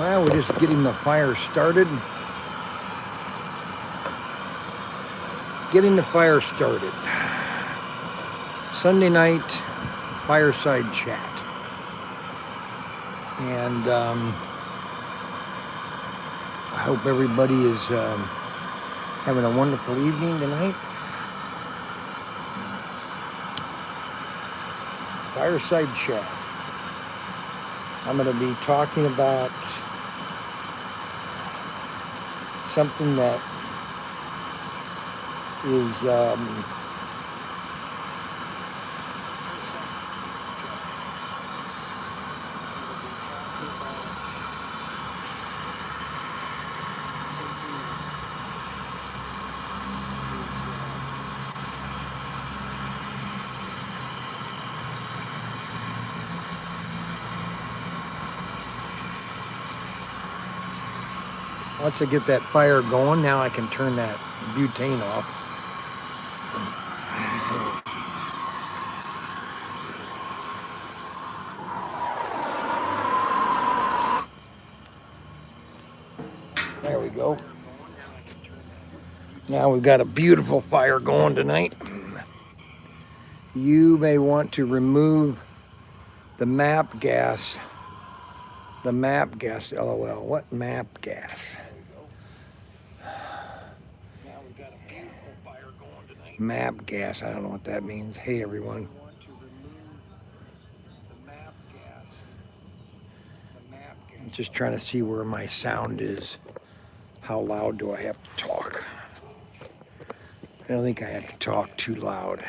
Well, we're just getting the fire started. Getting the fire started. Sunday night fireside chat. And I hope everybody is having a wonderful evening tonight. Fireside chat. I'm going to be talking about something that is once I get that fire going, now I can turn that butane off. There we go. Now we've got a beautiful fire going tonight. You may want to remove the map gas. The map gas, LOL. What map gas? Map gas, I don't know what that means. Hey everyone. I'm just trying to see where my sound is. How loud do I have to talk? I don't think I have to talk too loud.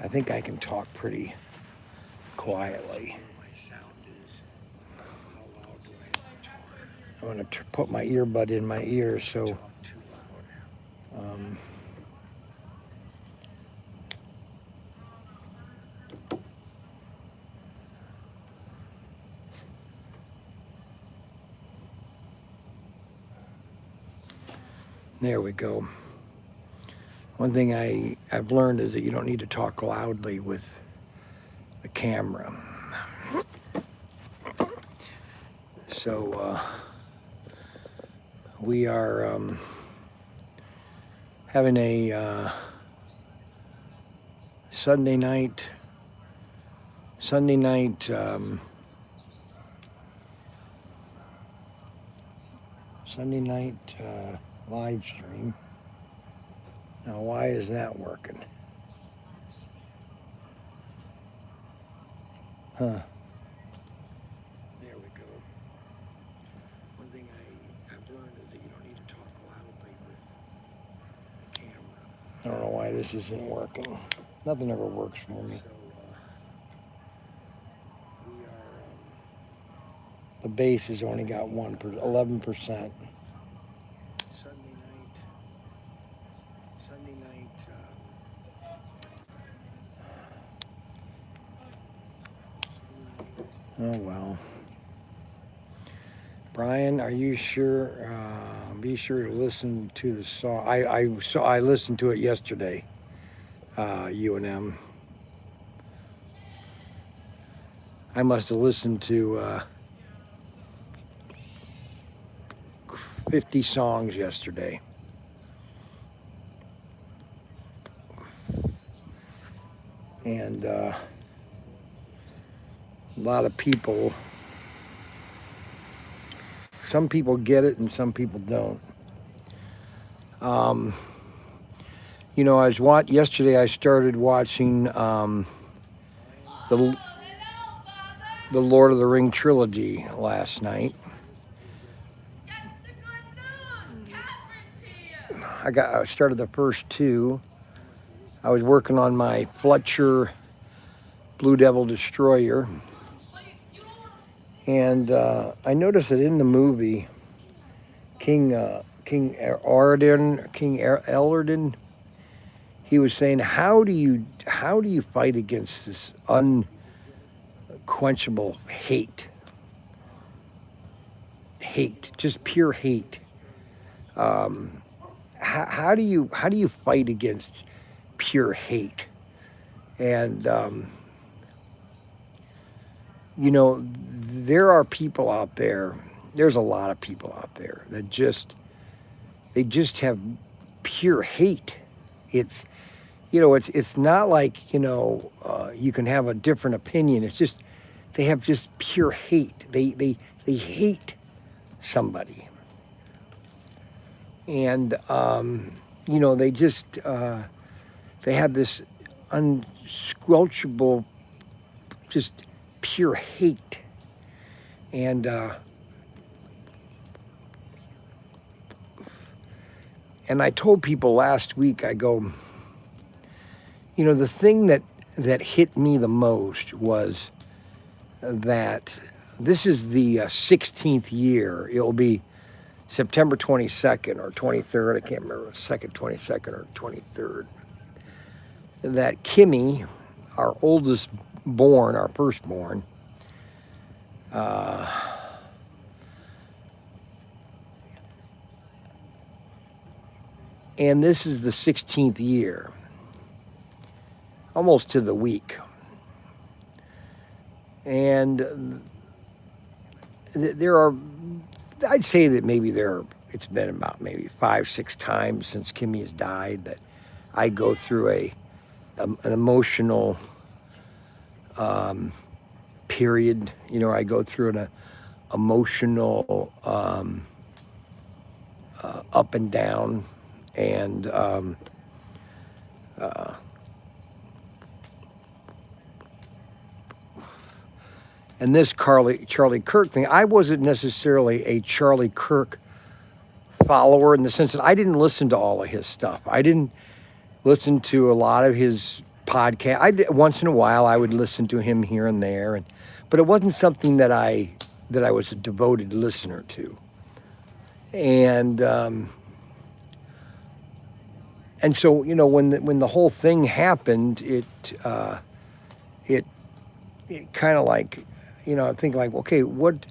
I think I can talk pretty quietly. I'm going to put my earbud in my ear so there we go. One thing I've learned is that you don't need to talk loudly with the camera. So we are having a Sunday night live stream. Now, why is that working? Huh. There we go. One thing I've learned is that you don't need to talk loudly with the camera. I don't know why this isn't working. Nothing ever works for me. The bass has only got 11%. Oh well. Bryan, are you sure? Be sure to listen to the song. I listened to it yesterday. U&M. I must have listened to 50 songs yesterday. And a lot of people, some people get it and some people don't. You know, yesterday I started watching the Lord of the Ring trilogy last night. I started the first two. I was working on my Fletcher Blue Devil Destroyer. And I noticed that in the movie, King Ellerden, he was saying, how do you fight against this unquenchable hate? Hate, just pure hate. How do you fight against pure hate? And you know, there are people out there, there's a lot of people out there that they just have pure hate. It's, you know, it's not like, you know, you can have a different opinion. It's just, they have just pure hate. They hate somebody. And, you know, they just, they have this unsquelchable, just pure hate. And I told people last week, I go, you know, the thing that hit me the most was that this is the 16th year. It'll be September 22nd or 23rd. I can't remember, 22nd or 23rd. That Kimmy, our oldest born, our firstborn, and this is the 16th year, almost to the week. And there are, I'd say that maybe it's been about maybe 5-6 times since Kimmy has died that I go through an emotional period. You know, I go through an emotional up and down, and this Charlie Kirk thing, I wasn't necessarily a Charlie Kirk follower in the sense that I didn't listen to all of his stuff. I didn't listen to a lot of his podcast. Once in a while I would listen to him here and there, but it wasn't something that I was a devoted listener to. And so, you know, when the whole thing happened, it kind of like, you know, I think like, okay, what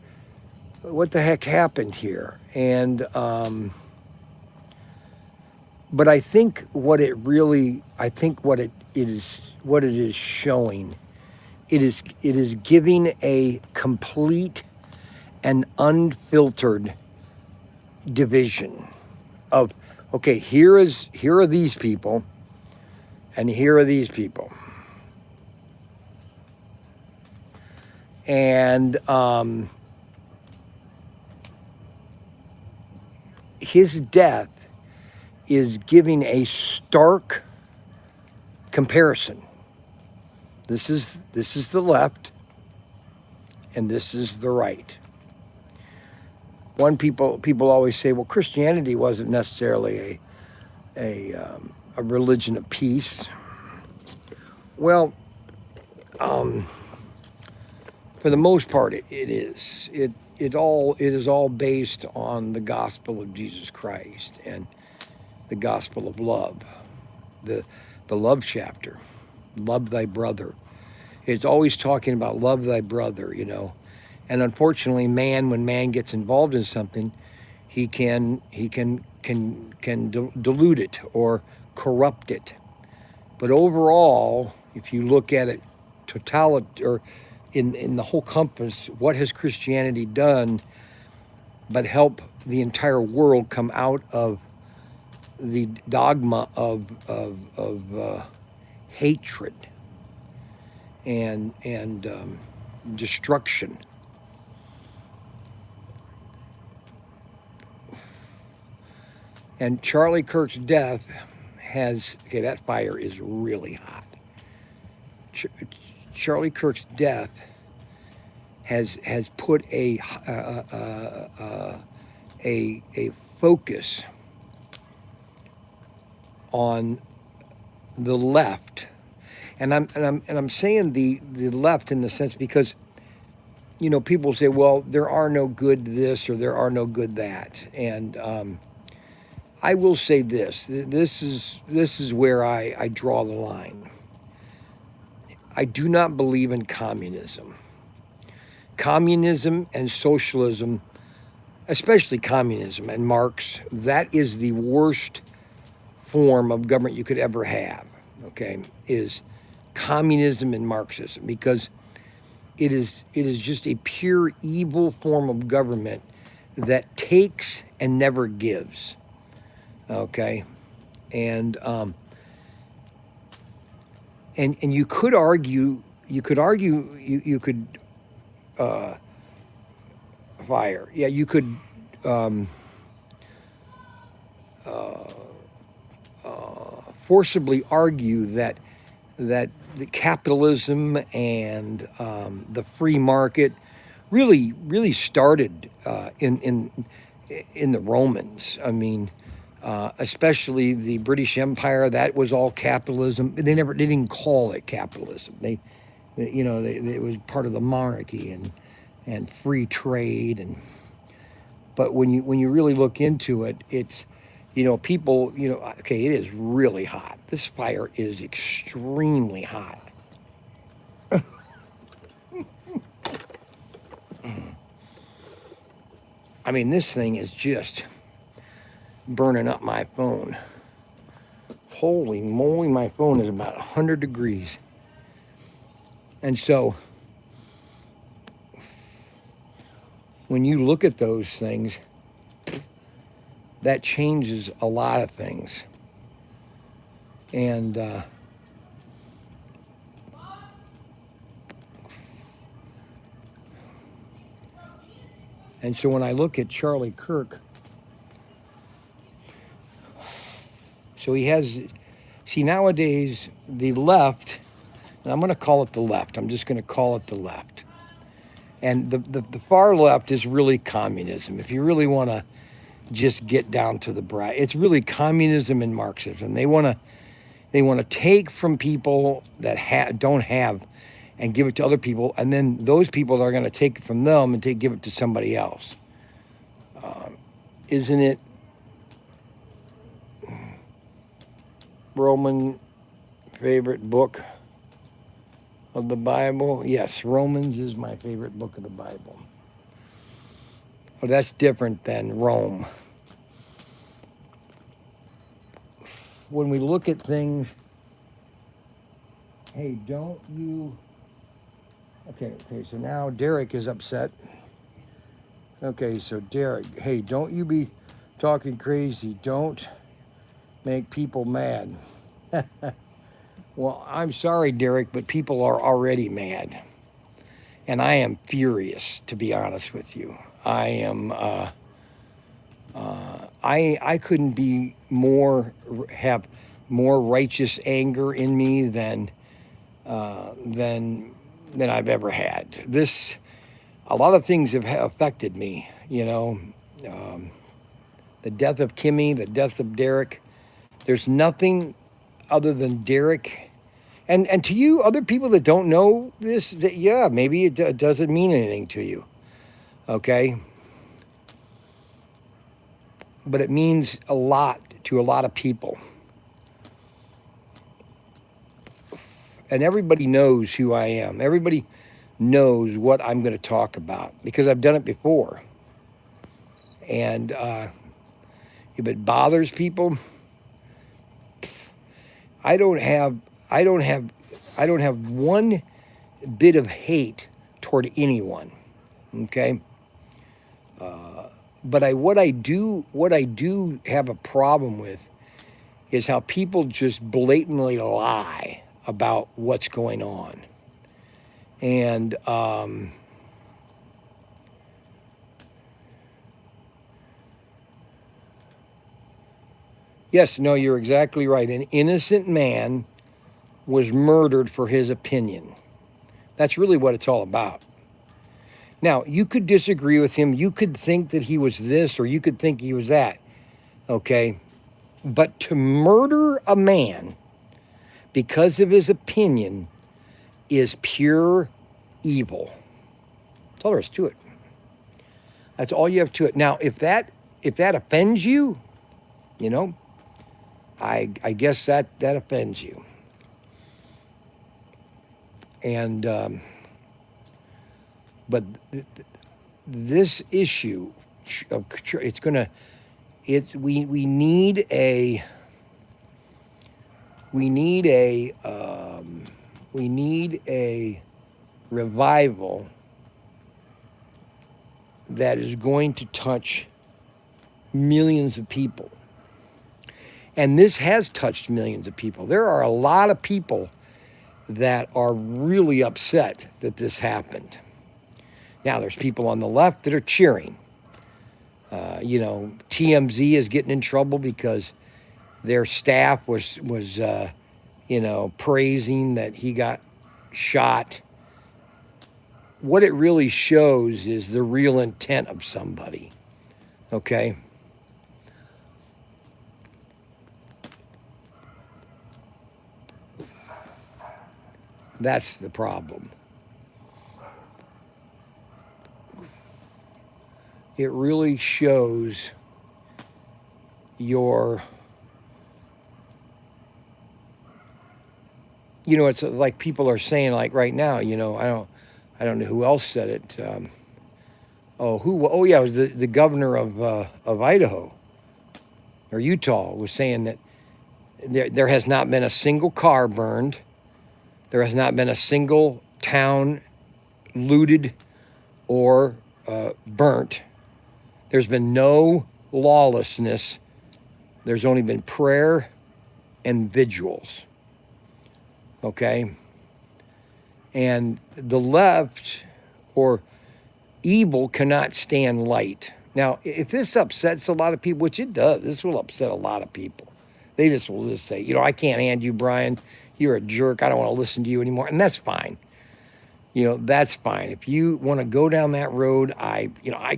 the heck happened here? And but I think what it is showing, it is giving a complete and unfiltered division of, okay, here are these people, and here are these people. And his death is giving a stark comparison. This is the left, and this is the right. People always say, well, Christianity wasn't necessarily a religion of peace. Well, for the most part, it is. It is all based on the gospel of Jesus Christ and the gospel of love, the love chapter, love thy brother. It's always talking about love thy brother, you know. And unfortunately, when man gets involved in something, he can dilute it or corrupt it. But overall, if you look at it or in the whole compass, what has Christianity done but help the entire world come out of the dogma of hatred and destruction. And Charlie Kirk's death that fire is really hot. Charlie Kirk's death has put a focus on the left, and I'm saying the left in the sense because, you know, people say, well, there are no good this or there are no good that, and I will say this is where I draw the line. I do not believe in communism. Communism and socialism, especially communism and Marx, that is the worst form of government you could ever have, okay, is communism and Marxism, because is just a pure evil form of government that takes and never gives. Okay, and and you could argue, you could fire. Yeah, you could um, forcibly argue that the capitalism and the free market really started in the Romans. I mean, especially the British Empire, that was all capitalism. They didn't call it capitalism. It was part of the monarchy and free trade. And but when you really look into it, it's, people, okay, it is really hot. This fire is extremely hot. I mean, this thing is just burning up my phone. Holy moly, my phone is about 100 degrees. And so when you look at those things, that changes a lot of things. And so when I look at Charlie Kirk, so he has, see, nowadays the left, and I'm going to call it the left. I'm just going to call it the left. And the far left is really communism. If you really want to just get down to the brass, it's really communism and Marxism. They want to take from people that don't have, and give it to other people, and then those people are going to take it from them and give it to somebody else. Isn't it Roman favorite book of the Bible? Yes, Romans is my favorite book of the Bible. Well, that's different than Rome. When we look at things, hey, don't you... Okay, so now Derek is upset. Okay, so Derek, hey, don't you be talking crazy. Don't make people mad. Well, I'm sorry, Derek, but people are already mad. And I am furious, to be honest with you. I am, I couldn't be have more righteous anger in me than I've ever had. A lot of things have affected me, the death of Kimmy, the death of Derek. There's nothing other than Derek. And to you, other people that don't know this, yeah, maybe it doesn't mean anything to you, okay? But it means a lot to a lot of people. And everybody knows who I am. Everybody knows what I'm going to talk about because I've done it before. And if it bothers people, I don't have one bit of hate toward anyone. Okay. But what I do have a problem with is how people just blatantly lie about what's going on. And yes, no, you're exactly right. An innocent man was murdered for his opinion. That's really what it's all about. Now, you could disagree with him. You could think that he was this, or you could think he was that. Okay? But to murder a man because of his opinion is pure evil. That's all there is to it. That's all you have to it. Now, if that offends you, I guess that offends you. And but this issue of we need a revival that is going to touch millions of people. And this has touched millions of people. There are a lot of people that are really upset that this happened. Now, there's people on the left that are cheering. TMZ is getting in trouble because their staff was praising that he got shot. What it really shows is the real intent of somebody, okay? That's the problem. It really shows your, it's like people are saying, like right now, I don't know who else said it. It was the governor of Idaho or Utah was saying that there has not been a single car burned. There has not been a single town looted or burnt. There's been no lawlessness. There's only been prayer and vigils. Okay? And the left or evil cannot stand light. Now, if this upsets a lot of people, which it does, this will upset a lot of people. They will just say, I can't hand you, Bryan. You're a jerk. I don't want to listen to you anymore. And that's fine. That's fine. If you want to go down that road, I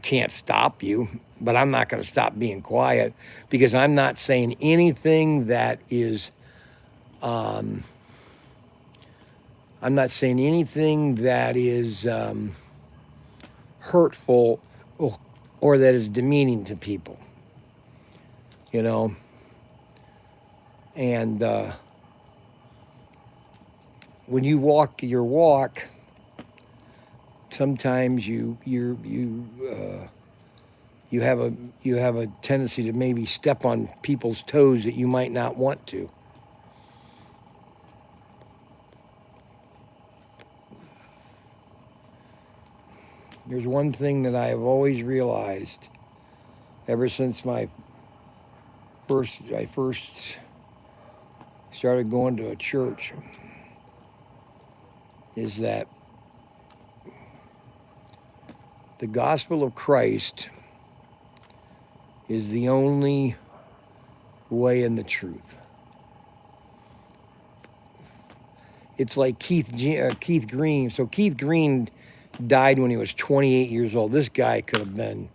can't stop you, but I'm not going to stop being quiet because I'm not saying anything that is, hurtful or that is demeaning to people, and when you walk your walk, sometimes you have a tendency to maybe step on people's toes that you might not want to. There's one thing that I have always realized ever since I first started going to a church is that the gospel of Christ is the only way and the truth. It's like Keith Green. So Keith Green died when he was 28 years old. This guy could have been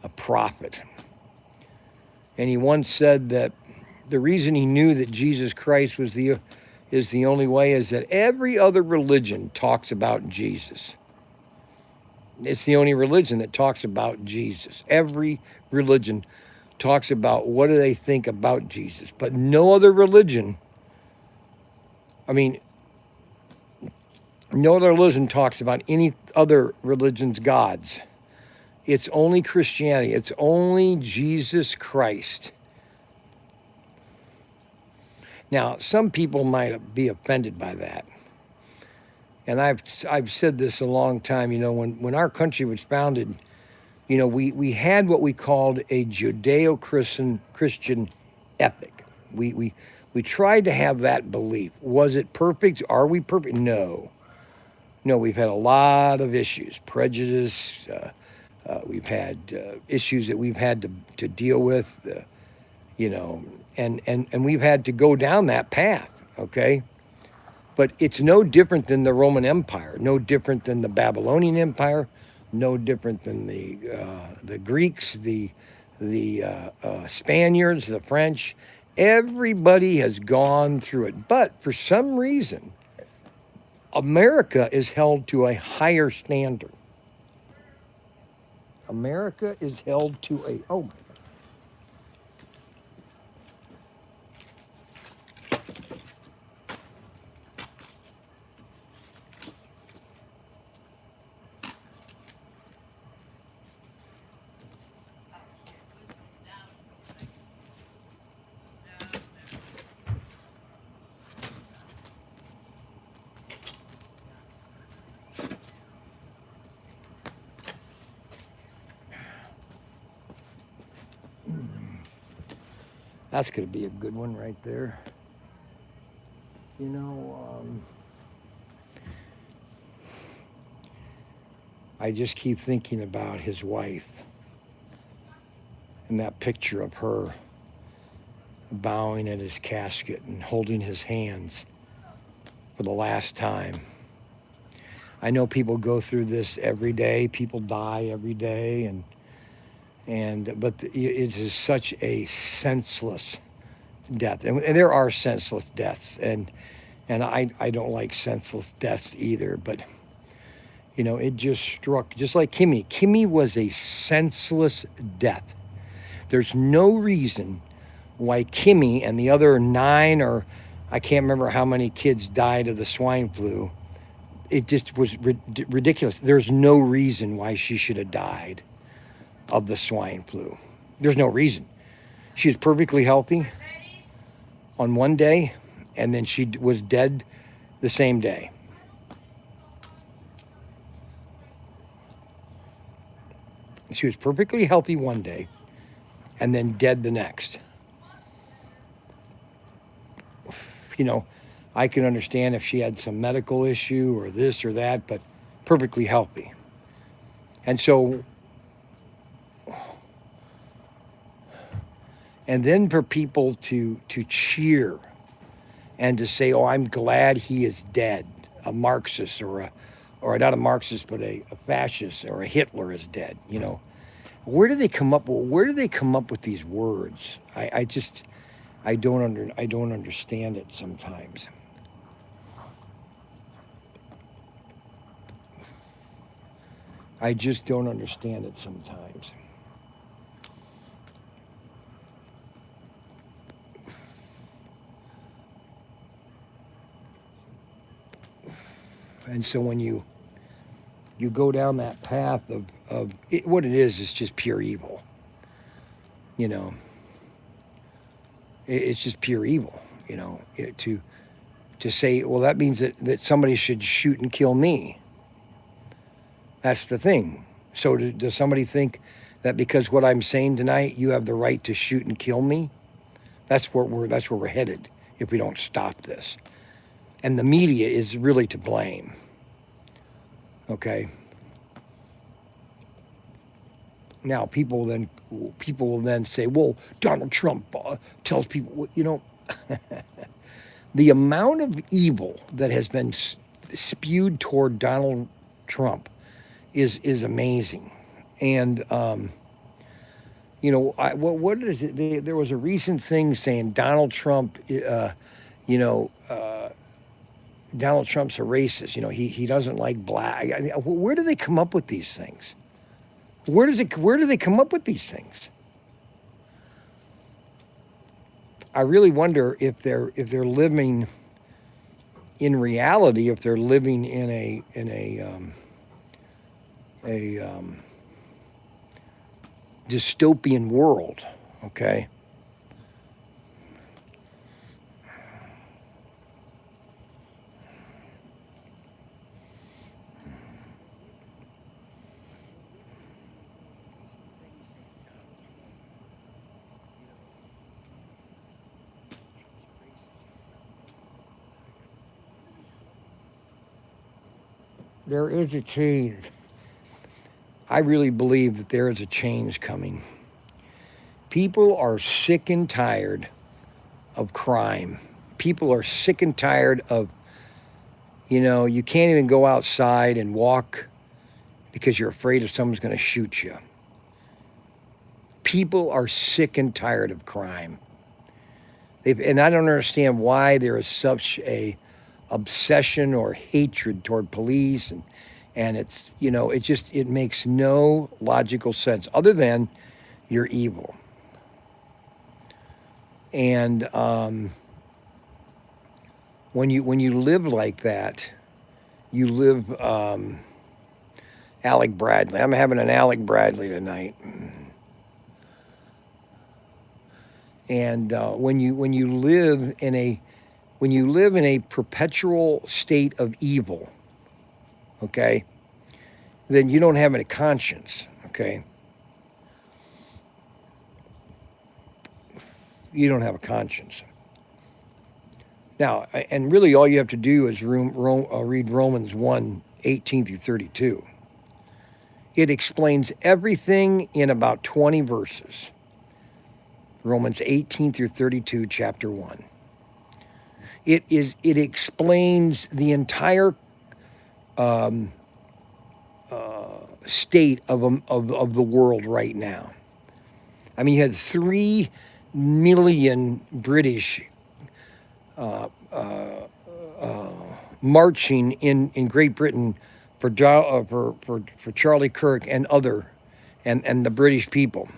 a prophet. And he once said that the reason he knew that Jesus Christ is the only way is that every other religion talks about Jesus. It's the only religion that talks about Jesus. Every religion talks about what do they think about Jesus. But no other religion, no other religion talks about any other religion's gods. It's only Christianity. It's only Jesus Christ. Now, some people might be offended by that. And I've said this a long time, when our country was founded, we had what we called a Judeo-Christian ethic. We tried to have that belief. Was it perfect? Are we perfect? No. No, we've had a lot of issues, prejudice. We've had issues that we've had to deal with, and we've had to go down that path, okay? But it's no different than the Roman Empire, no different than the Babylonian Empire, no different than the Greeks, the Spaniards, the French. Everybody has gone through it. But for some reason, America is held to a higher standard. America is held to a, oh my God. That's going to be a good one right there. You know, I just keep thinking about his wife and that picture of her bowing at his casket and holding his hands for the last time. I know people go through this every day. People die every day, but it is such a senseless death, and there are senseless deaths, and I don't like senseless deaths either. But you know, it just struck just like Kimmy. Kimmy was a senseless death. There's no reason why Kimmy and the other 9, or I can't remember how many kids died of the swine flu. It just was ridiculous. There's no reason why she should have died of the swine flu. There's no reason. She was perfectly healthy on one day, and then she was dead the same day. She was perfectly healthy one day, and then dead the next. You know, I can understand if she had some medical issue or this or that, but perfectly healthy. And so, and then for people to cheer and to say, oh, I'm glad he is dead, a Marxist or not a Marxist, but a fascist or a Hitler is dead, you know. Where do they come up with these words? I don't understand it sometimes. I just don't understand it sometimes. And so when you go down that path of it, what it is just pure evil. You know, it's just pure evil. You know, to say, well, that means that somebody should shoot and kill me. That's the thing. So does somebody think that because what I'm saying tonight, you have the right to shoot and kill me? That's where we're headed if we don't stop this. And the media is really to blame. Okay. Now people will then say, well, Donald Trump tells people, you know, the amount of evil that has been spewed toward Donald Trump is amazing. And you know, what is it? There was a recent thing saying Donald Trump, you know, Donald Trump's a racist. You know, he doesn't like black. Where do they come up with these things? Where do they come up with these things? I really wonder if they're living in reality, if they're living in a dystopian world. Okay. There is a change. I really believe that there is a change coming. People are sick and tired of crime. People are sick and tired of, you know, you can't even go outside and walk because you're afraid if someone's going to shoot you. People are sick and tired of crime. And I don't understand why there is such a obsession or hatred toward police, and it's, you know, it makes no logical sense other than you're evil. And when you live like that, you live Alec Bradley. I'm having an Alec Bradley tonight. And when you live in a perpetual state of evil, okay, then you don't have any conscience, okay. you don't have a conscience. Now, and really all you have to do is read Romans 1, 18 through 32. It explains everything in about 20 verses. Romans 18 through 32, chapter 1. It explains the entire state of the world right now. I mean, you had 3 million British marching in Great Britain for Charlie Kirk and the British people.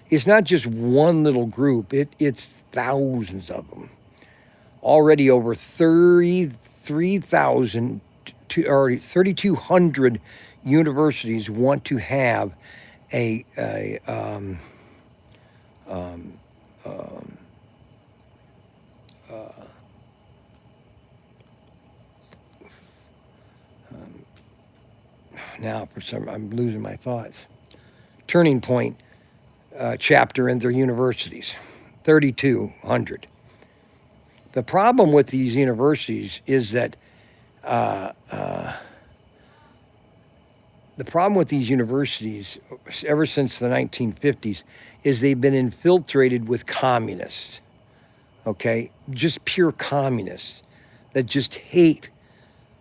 It's not just one little group, it's thousands of them. Already over 3,200 universities want to have now I'm losing my thoughts. Turning Point chapter in their universities, 3,200. The problem with these universities is that ever since the 1950s, is they've been infiltrated with communists, okay? Just pure communists that just hate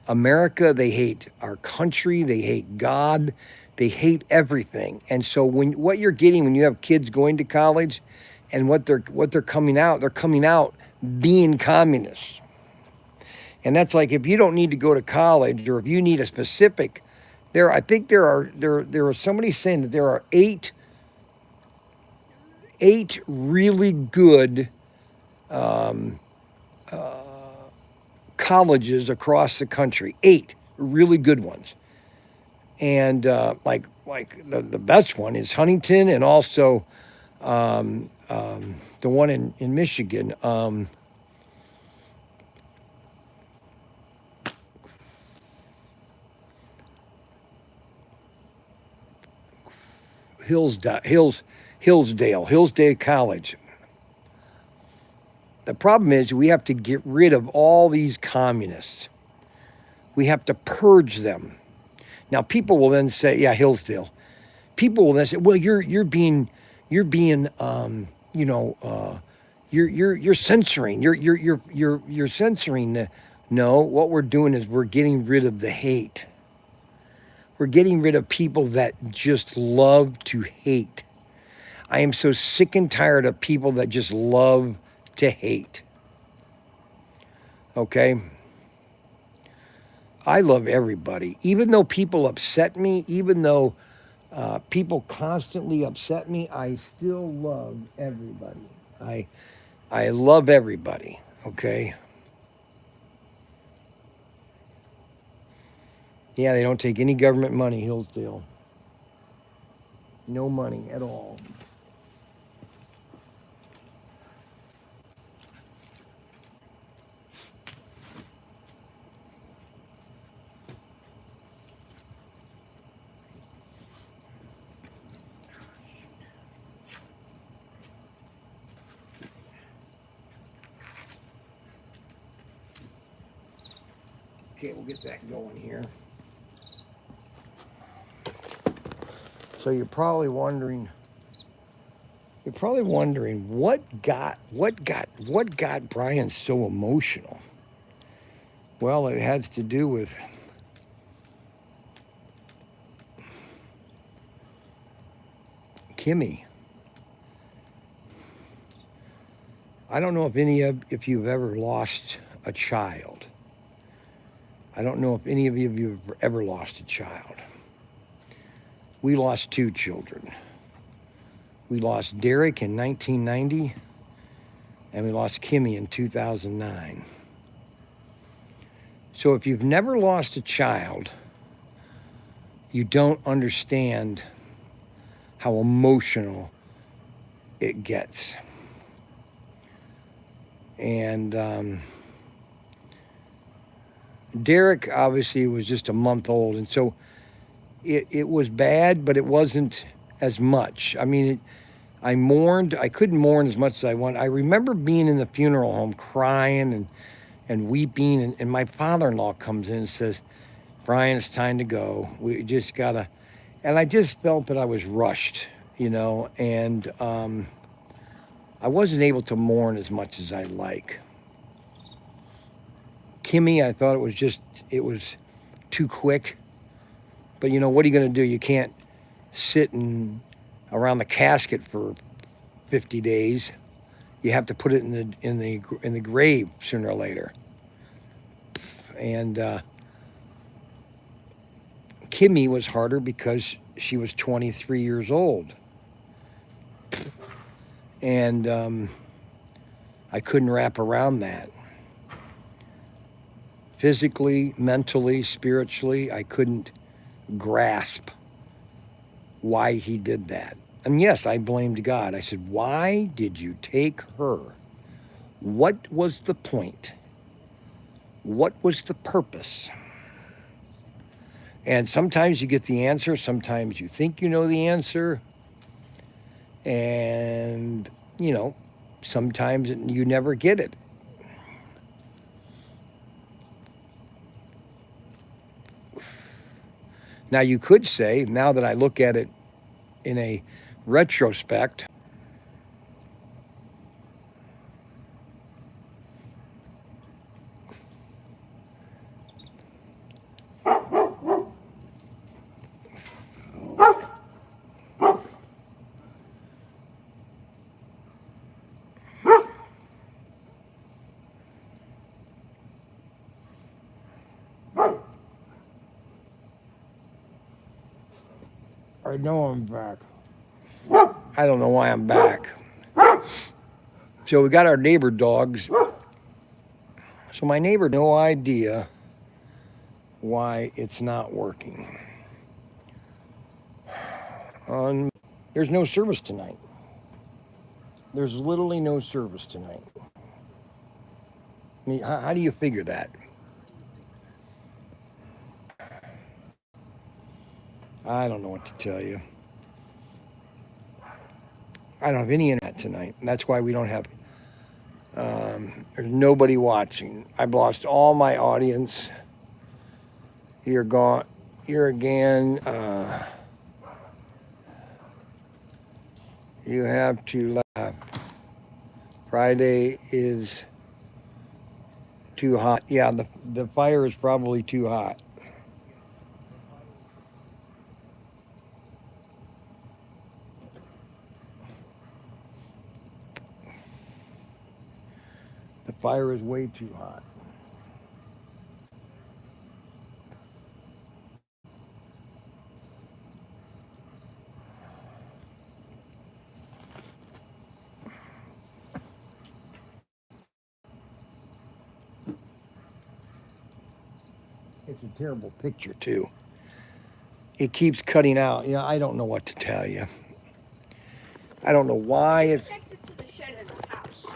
America, they hate our country, they hate God, they hate everything. And so what you're getting when you have kids going to college and what they're coming out, they're coming out being communists. And that's like, if you don't need to go to college, or if you need a specific, I think there was somebody saying that there are eight really good colleges across the country. 8 really good ones. And like the best one is Huntington, and also the one in Michigan. Hillsdale College. The problem is we have to get rid of all these communists. We have to purge them. Now people will then say, yeah, Hillsdale. People will then say, well, you're censoring. You're censoring. No, what we're doing is we're getting rid of the hate. We're getting rid of people that just love to hate. I am so sick and tired of people that just love to hate. Okay? I love everybody. Even though people upset me, even though people constantly upset me, I still love everybody. I love everybody, okay? Yeah, they don't take any government money, Hillsdale. No money at all. Okay, we'll get that going here. So you're probably wondering what got Bryan so emotional. Well, it has to do with Kimmy. I don't know if you've ever lost a child. I don't know if any of you have ever lost a child. We lost 2 children. We lost Derek in 1990, and we lost Kimmy in 2009. So if you've never lost a child, you don't understand how emotional it gets. And Derek obviously was just a month old, and so it was bad, but it wasn't as much. I mean, I mourned. I couldn't mourn as much as I wanted. I remember being in the funeral home crying and weeping. And my father-in-law comes in and says, Bryan, it's time to go. We just got to. And I just felt that I was rushed, and I wasn't able to mourn as much as I'd like. Kimmy, I thought it was too quick. But what are you going to do? You can't sit around the casket for 50 days. You have to put it in the grave sooner or later. And Kimmy was harder because she was 23 years old. And I couldn't wrap around that. Physically, mentally, spiritually, I couldn't grasp why he did that. And yes, I blamed God. I said, why did you take her? What was the point? What was the purpose? And sometimes you get the answer. Sometimes you think you know the answer. And, sometimes you never get it. Now, you could say, now that I look at it in a retrospect, I know I'm back. I don't know why I'm back. So we got our neighbor dogs. So my neighbor, no idea why it's not working. There's no service tonight. There's literally no service tonight. I mean, how do you figure that? I don't know what to tell you. I don't have any internet tonight, and that's why we don't have. There's nobody watching. I've lost all my audience. You're gone. Here again. You have to. Friday is too hot. Yeah, the fire is probably too hot. The fire is way too hot. It's a terrible picture, too. It keeps cutting out. Yeah, I don't know what to tell you. I don't know why it's. Connected to the shed in the house.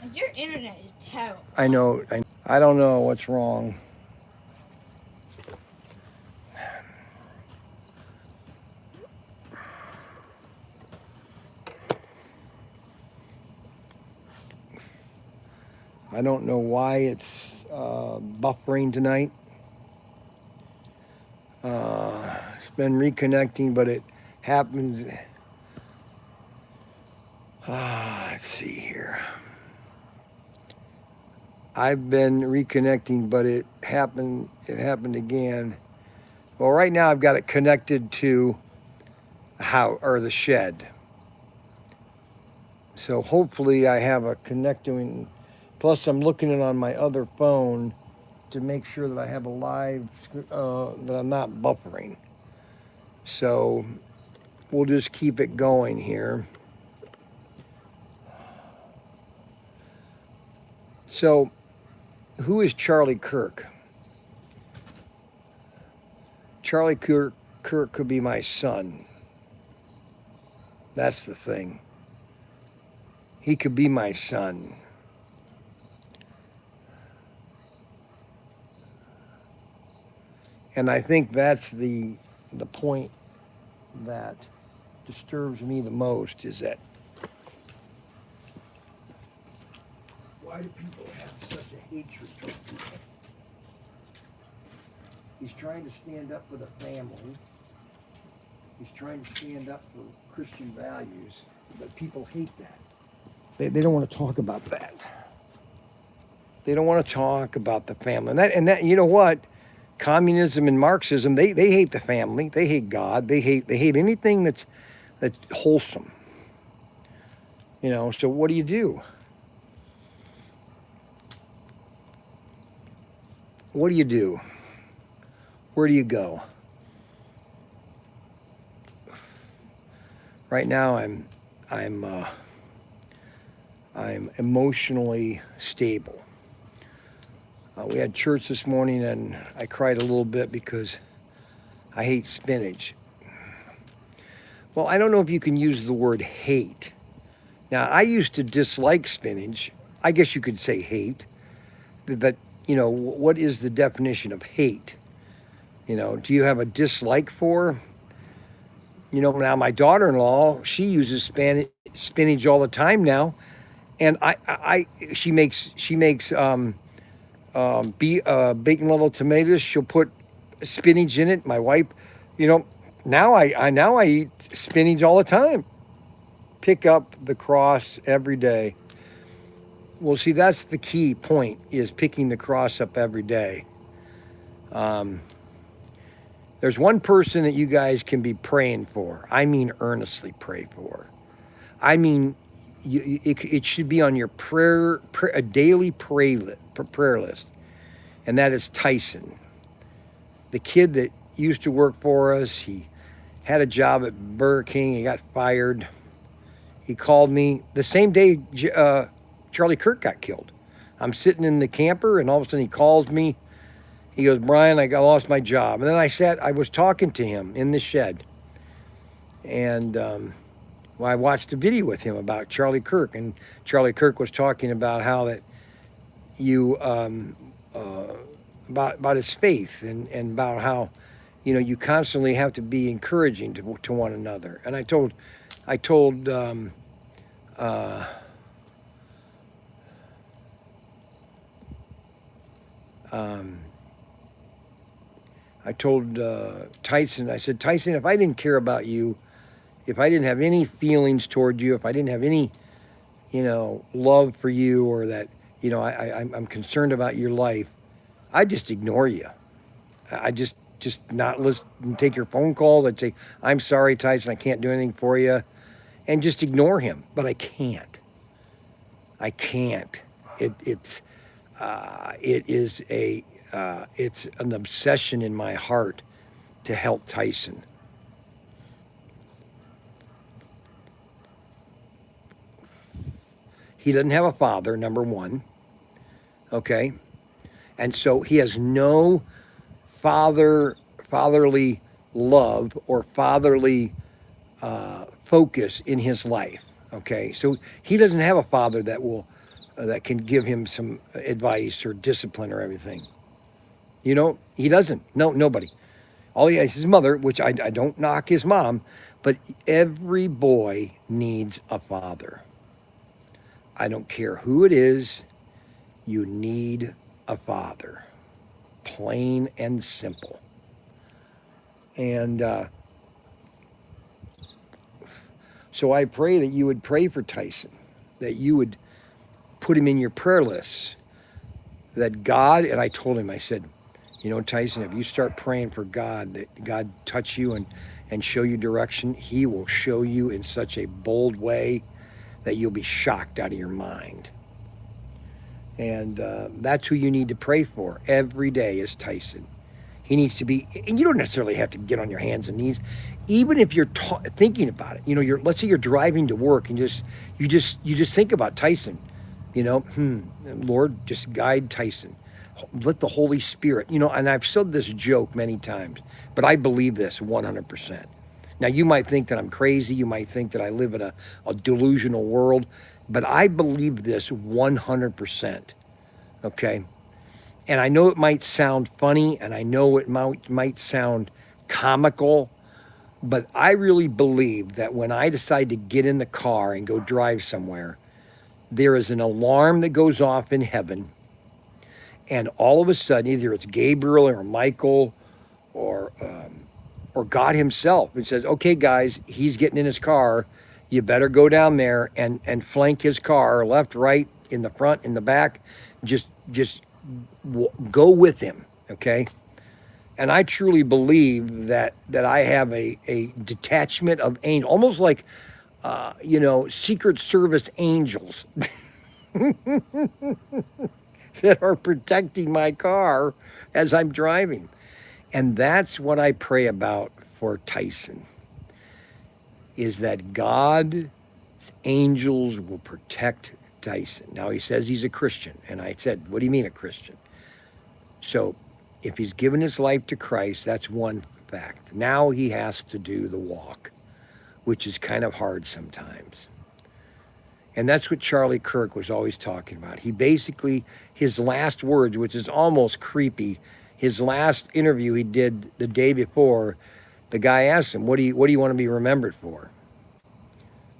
And your internet is terrible. I know. I don't know what's wrong. I don't know why it's buffering tonight. It's been reconnecting, but it happens. Let's see here. I've been reconnecting, but it happened again. Well, right now I've got it connected to the shed. So hopefully I have a connecting. Plus, I'm looking it on my other phone to make sure that I have a live, that I'm not buffering. So we'll just keep it going here. So, who is Charlie Kirk? Charlie Kirk could be my son. That's the thing. He could be my son. And I think that's the point that disturbs me the most is that why do people have such a hatred toward people? He's trying to stand up for the family. He's trying to stand up for Christian values, but people hate that. They don't want to talk about that. They don't want to talk about the family. And that you know what? Communism and Marxism, they hate the family. They hate God. They hate anything that's wholesome. You know, so what do you do? What do you do? Where do you go? Right now I'm emotionally stable. We had church this morning and I cried a little bit because I hate spinach. Well, I don't know if you can use the word hate. Now, I used to dislike spinach. I guess you could say hate. But, you know, what is the definition of hate? You know, do you have a dislike for? You know, now my daughter-in-law, she uses spinach all the time now. And she makes bacon level tomatoes. She'll put spinach in it. My wife, you know, now I eat spinach all the time. Pick up the cross every day. Well, see, that's the key point, is picking the cross up every day. There's one person that you guys can be praying for. I mean, earnestly pray for. I mean, it should be on your a daily prayer list, and that is Tyson, the kid that used to work for us. He had a job at Burger King. He got fired. He called me the same day Charlie Kirk got killed. I'm sitting in the camper, and all of a sudden he calls me. He goes, "Bryan, I lost my job." And then I was talking to him in the shed, and I watched a video with him about Charlie Kirk, and Charlie Kirk was talking about how that you about his faith and about how, you know, you constantly have to be encouraging to one another. And I told Tyson, I said, "Tyson, if I didn't care about you, if I didn't have any feelings toward you, if I didn't have any, you know, love for you, or that, you know, I'm concerned about your life, I'd just ignore you. I just not listen, take your phone call. I'd say, 'I'm sorry, Tyson, I can't do anything for you,' and just ignore him. But I can't. It's an obsession in my heart to help Tyson. He doesn't have a father, number one, okay? And so he has no fatherly love or fatherly focus in his life, okay? So he doesn't have a father that can give him some advice or discipline or everything. You know, he doesn't. No, nobody. All he has is his mother, which I don't knock his mom, but every boy needs a father. I don't care who it is, you need a father. Plain and simple. And so I pray that you would pray for Tyson, that you would put him in your prayer list, that God, and I told him, I said, you know, Tyson, if you start praying for God, that God touch you and show you direction, he will show you in such a bold way that you'll be shocked out of your mind. And that's who you need to pray for every day, is Tyson. He needs to be, and you don't necessarily have to get on your hands and knees. Even if you're thinking about it, you know, let's say you're driving to work and you just think about Tyson, you know, Lord, just guide Tyson. Let the Holy Spirit, you know, and I've said this joke many times, but I believe this 100%. Now, you might think that I'm crazy. You might think that I live in a delusional world, but I believe this 100%, okay? And I know it might sound funny, and I know it might sound comical, But I really believe that when I decide to get in the car and go drive somewhere, there is an alarm that goes off in heaven. And all of a sudden, either it's Gabriel or Michael or God himself. It says, okay, guys, he's getting in his car. You better go down there and flank his car, left, right, in the front, in the back. Just go with him, okay? And I truly believe that I have a detachment of angels, almost like, Secret Service angels that are protecting my car as I'm driving. And that's what I pray about for Tyson, is that God's angels will protect Tyson. Now, he says he's a Christian. And I said, what do you mean a Christian? So if he's given his life to Christ, that's one fact. Now he has to do the walk, which is kind of hard sometimes. And that's what Charlie Kirk was always talking about. He basically, his last words, which is almost creepy, his last interview he did the day before, the guy asked him, what do you want to be remembered for?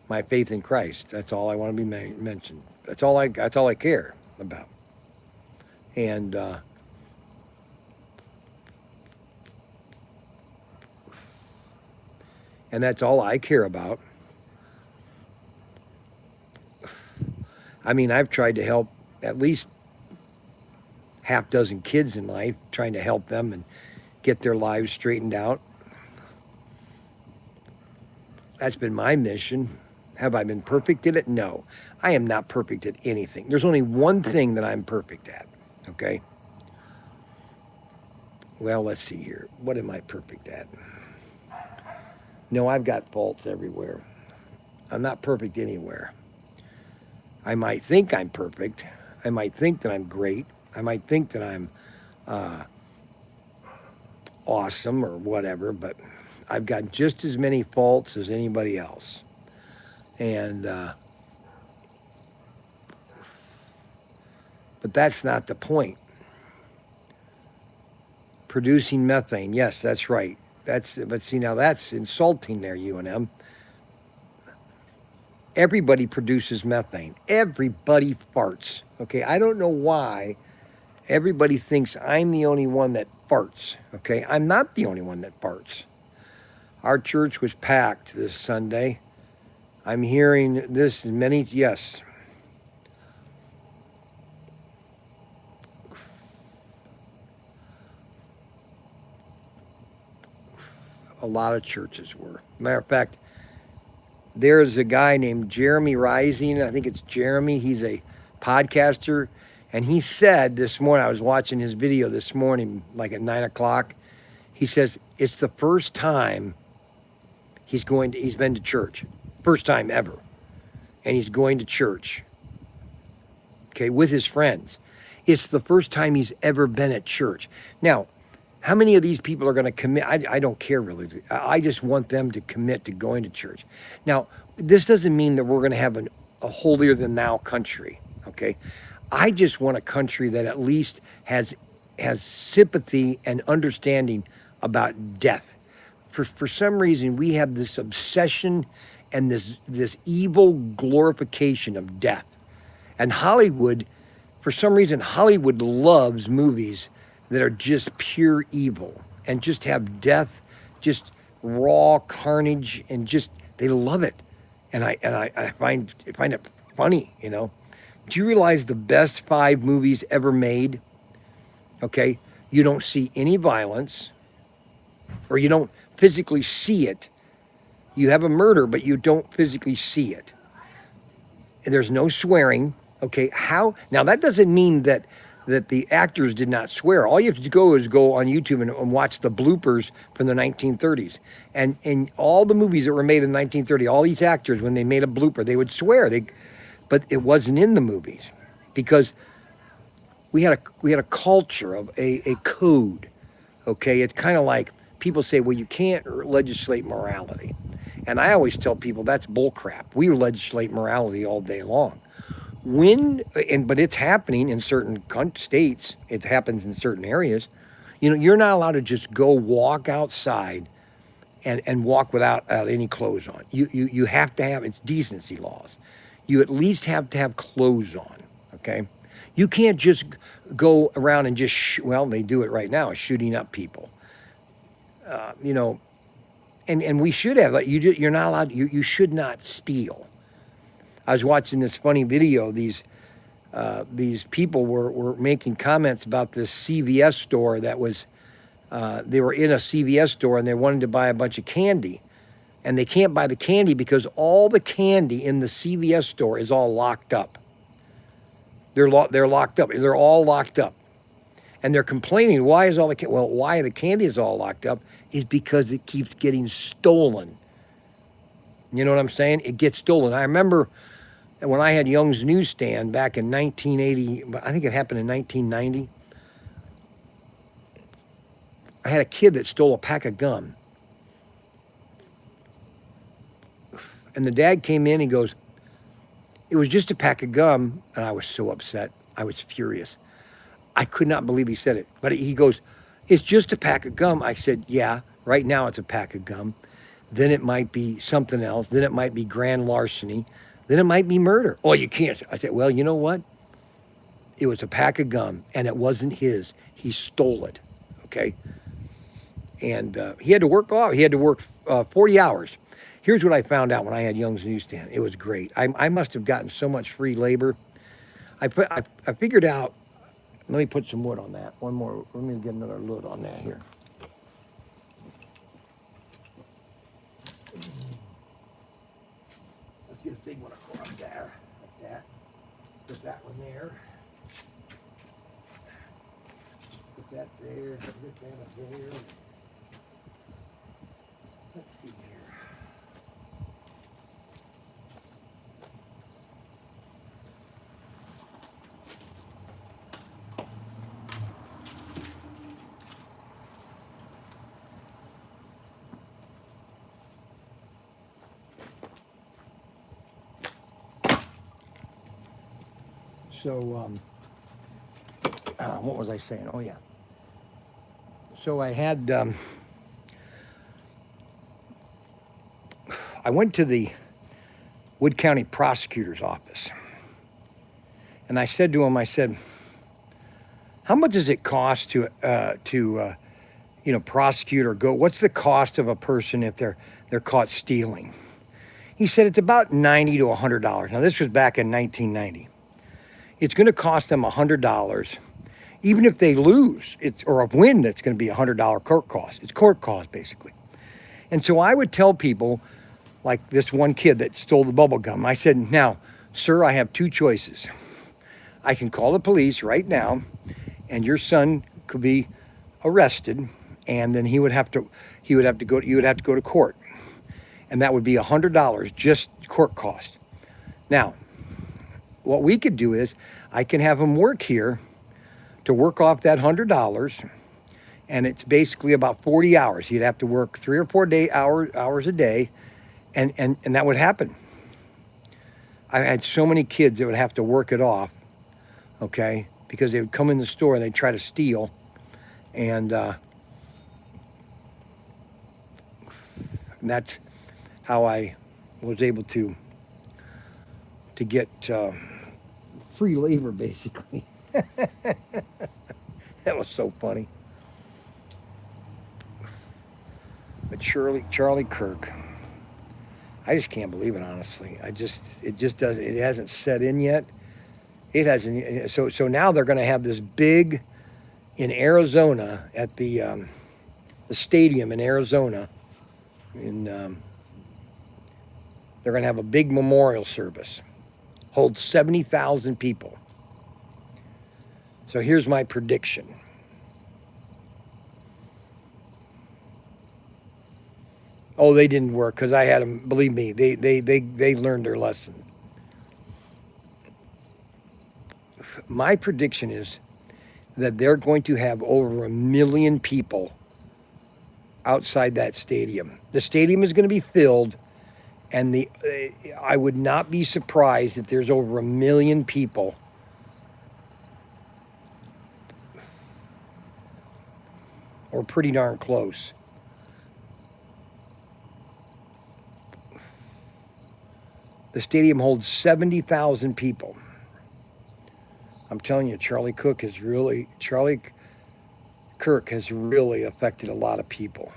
My faith in Christ. That's all I want to be mentioned. That's all I care about. And that's all I care about. I mean, I've tried to help at least half dozen kids in life, trying to help them and get their lives straightened out. That's been my mission. Have I been perfect at it? No. I am not perfect at anything. There's only one thing that I'm perfect at, okay? Well, let's see here. What am I perfect at? No, I've got faults everywhere. I'm not perfect anywhere. I might think I'm perfect. I might think that I'm great. I might think that I'm awesome or whatever, but I've got just as many faults as anybody else. And but that's not the point. Producing methane, yes, that's right. But see, now that's insulting there, UNM. Everybody produces methane. Everybody farts. Okay, I don't know why everybody thinks I'm the only one that farts. Okay, I'm not the only one that farts. Our church was packed this Sunday. I'm hearing this in many, yes. A lot of churches were. Matter of fact, there's a guy named Jeremy Rising. I think it's Jeremy. He's a podcaster. And he said this morning, I was watching his video this morning, like at 9 o'clock. He says it's the first time he's been to church. First time ever. And he's going to church. Okay, with his friends. It's the first time he's ever been at church. Now, how many of these people are going to commit? I don't care really. I just want them to commit to going to church. Now, this doesn't mean that we're going to have a holier than thou country, okay? I just want a country that at least has sympathy and understanding about death. For some reason, we have this obsession and this evil glorification of death. And Hollywood, for some reason, Hollywood loves movies that are just pure evil and just have death, just raw carnage, and just they love it. And I find it funny, you know. Do you realize the best 5 movies ever made? Okay, you don't see any violence, or you don't physically see it. You have a murder, but you don't physically see it. And there's no swearing. Okay, how? Now that doesn't mean that the actors did not swear. All you have to go is go on YouTube and watch the bloopers from the 1930s. And in all the movies that were made in 1930, all these actors, when they made a blooper, they would swear. But it wasn't in the movies because we had a culture of a code. Okay, it's kind of like people say, well, you can't legislate morality. And I always tell people that's bullcrap. We legislate morality all day long. But it's happening in certain states. It happens in certain areas. You know, you're not allowed to just go walk outside and walk without any clothes on. You have to have, it's decency laws. You at least have to have clothes on, okay? You can't just go around and just, well, they do it right now, shooting up people. You know, and we should have, like, you're not allowed, you should not steal. I was watching this funny video. These people were making comments about this CVS store that was, they were in a CVS store and they wanted to buy a bunch of candy. And they can't buy the candy because all the candy in the CVS store is all locked up. They're locked up. They're all locked up. And they're complaining, why is all the candy? Well, why the candy is all locked up is because it keeps getting stolen. You know what I'm saying? It gets stolen. I remember when I had Young's Newsstand back in 1980, I think it happened in 1990. I had a kid that stole a pack of gum. And the dad came in, he goes, it was just a pack of gum. And I was so upset. I was furious. I could not believe he said it. But he goes, it's just a pack of gum. I said, yeah, right now it's a pack of gum. Then it might be something else. Then it might be grand larceny. Then it might be murder. Oh, you can't. I said, well, you know what? It was a pack of gum and it wasn't his. He stole it, okay? And he had to work off. He had to work 40 hours. Here's what I found out when I had Young's Newsstand. It was great. I must have gotten so much free labor. I figured out, let me put some wood on that. One more, let me get another load on that here. Let's get a big one across there, like that. Put that one there. Put that there, put that up there. Let's see here. So, what was I saying? Oh, yeah. So I had, I went to the Wood County Prosecutor's office. And I said to him, I said, how much does it cost to prosecute or go? What's the cost of a person if they're caught stealing? He said it's about $90 to $100. Now, this was back in 1990. It's going to cost them $100. Even if they lose, or a win, it's going to be $100 court cost. It's court cost, basically. And so I would tell people, like this one kid that stole the bubble gum, I said, now, sir, I have two choices. I can call the police right now, and your son could be arrested, and then you would have to go to court. And that would be $100, just court cost. Now, what we could do is I can have him work here to work off that $100, and it's basically about 40 hours. He'd have to work 3 or 4 hours a day, and that would happen. I had so many kids that would have to work it off, okay, because they would come in the store and they'd try to steal, and that's how I was able to get free labor, basically. That was so funny. But Charlie Kirk, I just can't believe it, honestly. It hasn't set in yet. It hasn't. So now they're going to have this big in Arizona at the stadium in Arizona. They're going to have a big memorial service. Hold 70,000 people. So here's my prediction. Oh, they didn't work because I had them. Believe me, they learned their lesson. My prediction is that they're going to have over 1 million people outside that stadium. The stadium is going to be filled, and I would not be surprised if there's over 1 million people or pretty darn close. The stadium holds 70,000 people. I'm telling you, Charlie Kirk has really affected a lot of people.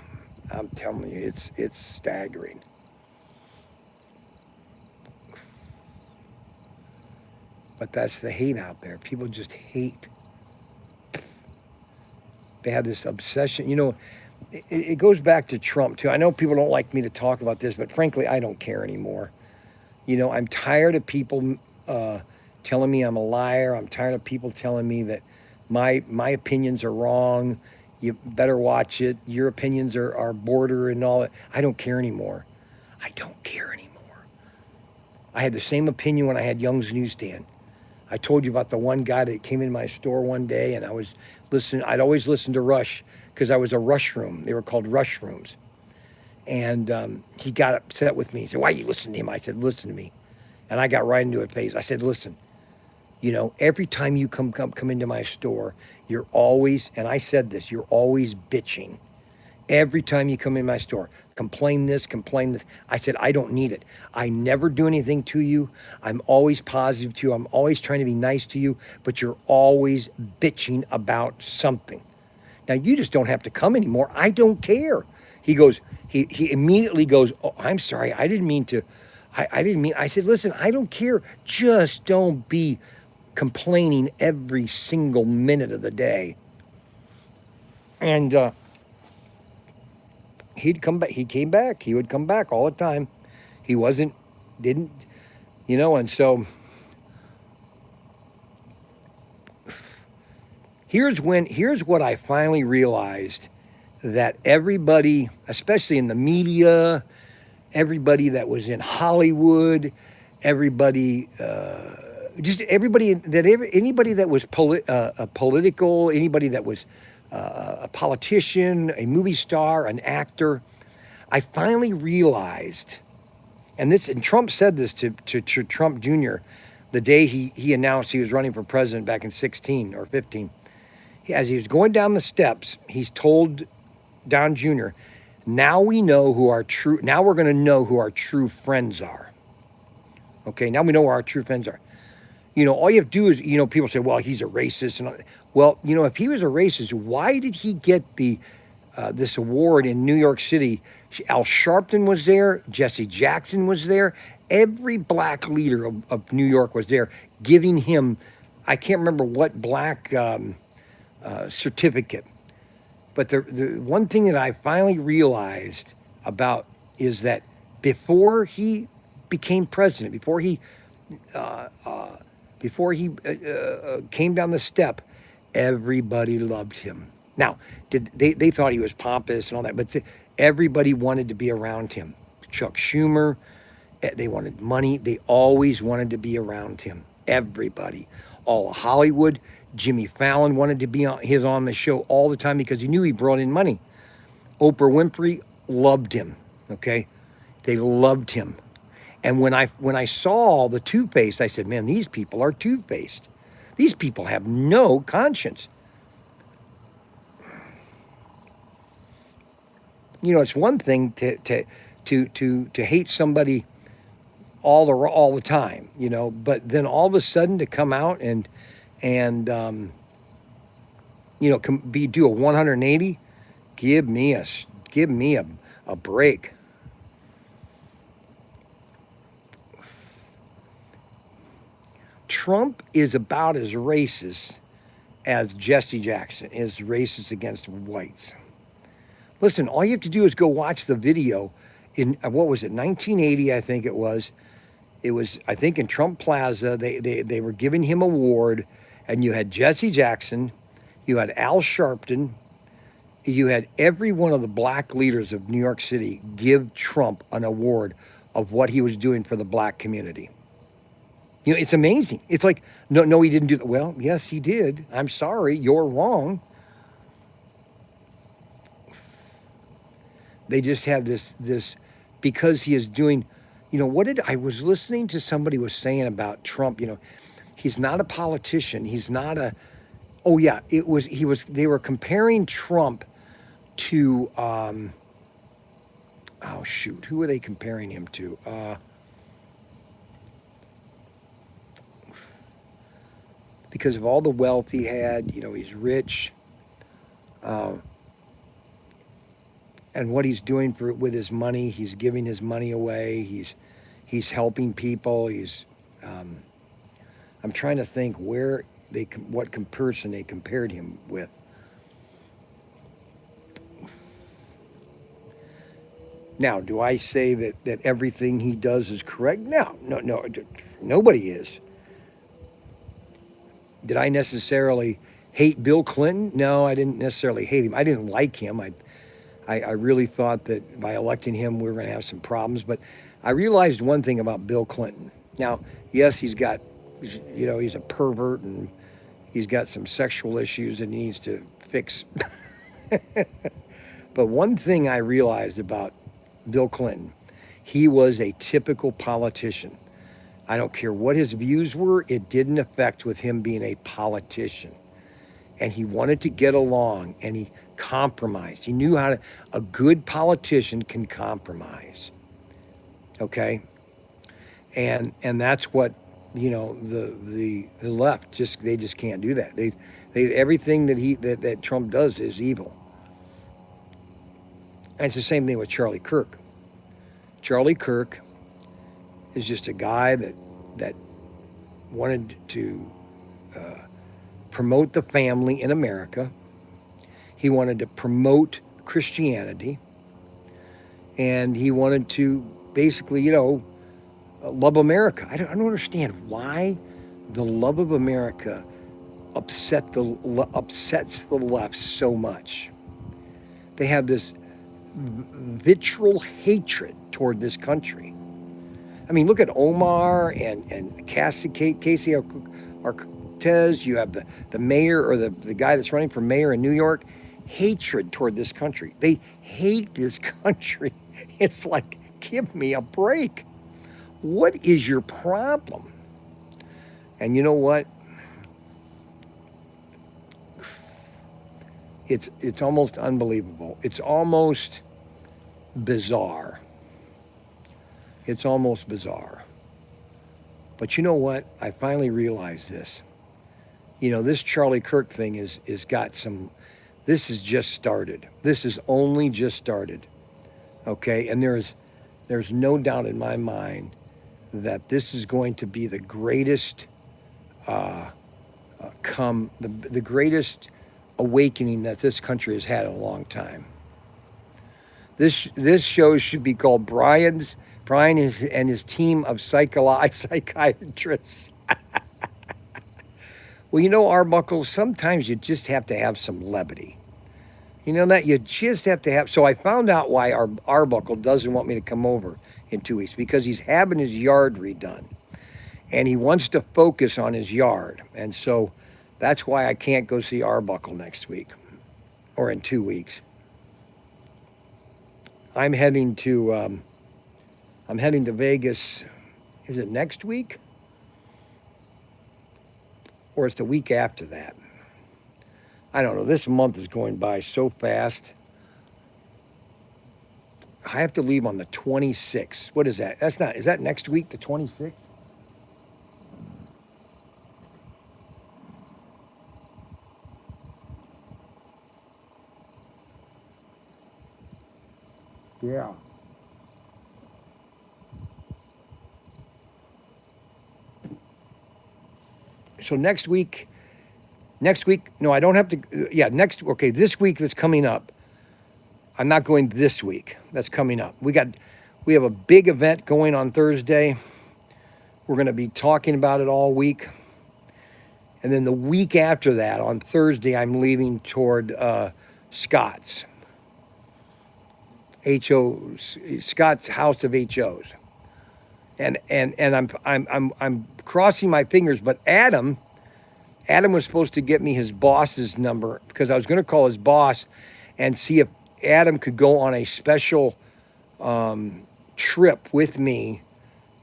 I'm telling you, it's staggering. But that's the hate out there. People just hate. They have this obsession. You know, it goes back to Trump too. I know people don't like me to talk about this, but frankly, I don't care anymore. You know, I'm tired of people telling me I'm a liar. I'm tired of people telling me that my opinions are wrong. You better watch it. Your opinions are border and all that. I don't care anymore. I don't care anymore. I had the same opinion when I had Young's Newsstand. I told you about the one guy that came in my store one day, and I was listening. I'd always listen to Rush because I was a Rush room. They were called Rush rooms. And he got upset with me. He said, "Why are you listening to him?" I said, "Listen to me." And I got right into a phase. I said, "Listen, you know, every time you come into my store, you're always," and I said this, "you're always bitching. Every time you come in my store, complain this, complain this." I said, "I don't need it. I never do anything to you. I'm always positive to you. I'm always trying to be nice to you, but you're always bitching about something. Now, you just don't have to come anymore. I don't care." He goes, he immediately goes, "Oh, I'm sorry. I didn't mean to. I didn't mean," I said, "Listen, I don't care. Just don't be complaining every single minute of the day." And he'd come back. He came back. He would come back all the time. He didn't, you know, and so here's what I finally realized, that everybody, especially in the media, everybody that was in Hollywood, everybody, just everybody anybody that was political, anybody that was a politician, a movie star, an actor, I finally realized, and Trump said this to Trump Jr. the day he announced he was running for president back in 16 or 15. As he was going down the steps, he's told Don Jr., now we're going to know who our true friends are. Okay, now we know who our true friends are. You know, all you have to do is, you know, people say, well, he's a racist. And well, you know, if he was a racist, why did he get this award in New York City? Al Sharpton was there. Jesse Jackson was there. Every black leader of New York was there, giving him, I can't remember what black certificate. But the one thing that I finally realized about is that before he became president, before he came down the step, everybody loved him. Now, they thought he was pompous and all that, but everybody wanted to be around him. Chuck Schumer, they wanted money. They always wanted to be around him. Everybody. All of Hollywood. Jimmy Fallon wanted to be on the show all the time because he knew he brought in money. Oprah Winfrey loved him, okay? They loved him. And when I saw the two-faced, I said, man, these people are two-faced. These people have no conscience. You know, it's one thing to hate somebody all the time, you know, but then all of a sudden to come out and you know, do a 180, give me a break. Trump is about as racist as Jesse Jackson is racist against whites. Listen, all you have to do is go watch the video in, what was it, 1980, I think it was. It was, I think, in Trump Plaza. They were giving him an award, and you had Jesse Jackson, you had Al Sharpton, you had every one of the black leaders of New York City give Trump an award of what he was doing for the black community. You know, it's amazing. It's like, no, he didn't do that. Well, yes, he did. I'm sorry, you're wrong. They just have this because he is doing, you know, I was listening to somebody was saying about Trump, you know, he's not a politician. He's not they were comparing Trump to, who were they comparing him to? because of all the wealth he had. You know, he's rich. And what he's doing with his money, he's giving his money away. He's helping people. I'm trying to think what person they compared him with. Now, do I say that everything he does is correct? No, nobody is. Did I necessarily hate Bill Clinton? No, I didn't necessarily hate him. I didn't like him. I really thought that by electing him, we were going to have some problems. But I realized one thing about Bill Clinton. Now, yes, he's a pervert and he's got some sexual issues that he needs to fix. But one thing I realized about Bill Clinton, he was a typical politician. I don't care what his views were, it didn't affect with him being a politician. And he wanted to get along, and he compromised. He knew a good politician can compromise. Okay? And that's what, the left they just can't do that. They everything that Trump does is evil. And it's the same thing with Charlie Kirk. Charlie Kirk is just a guy that wanted to promote the family in America. He wanted to promote Christianity. And he wanted to basically, love America. I don't understand why the love of America upsets the left so much. They have this vitriol hatred toward this country. I mean, look at Omar and Casey Cortez. You have the mayor or the guy that's running for mayor in New York. Hatred toward this country. They hate this country. It's like, give me a break. What is your problem? And you know what? It's almost unbelievable. It's almost bizarre. It's almost bizarre. But you know what? I finally realized this. This Charlie Kirk thing is got some. This has just started. This has only just started. Okay, and there's no doubt in my mind that this is going to be the greatest the greatest awakening that this country has had in a long time. This show should be called Bryan and his team of psychiatrists. Well, Arbuckle, sometimes you just have to have some levity. You know that? You just have to have. So I found out why Arbuckle doesn't want me to come over in 2 weeks, because he's having his yard redone. And he wants to focus on his yard. And so that's why I can't go see Arbuckle next week or in 2 weeks. I'm heading to Vegas. Is it next week? Or it's the week after that? I don't know. This month is going by so fast. I have to leave on the 26th. What is that? Is that next week, the 26th? Yeah. So next week, no, I don't have to, this week that's coming up, I'm not going this week. That's coming up. We have a big event going on Thursday. We're going to be talking about it all week. And then the week after that, on Thursday, I'm leaving toward Scott's. Scott's House of HOs. And I'm crossing my fingers, but Adam was supposed to get me his boss's number, because I was going to call his boss and see if Adam could go on a special trip with me.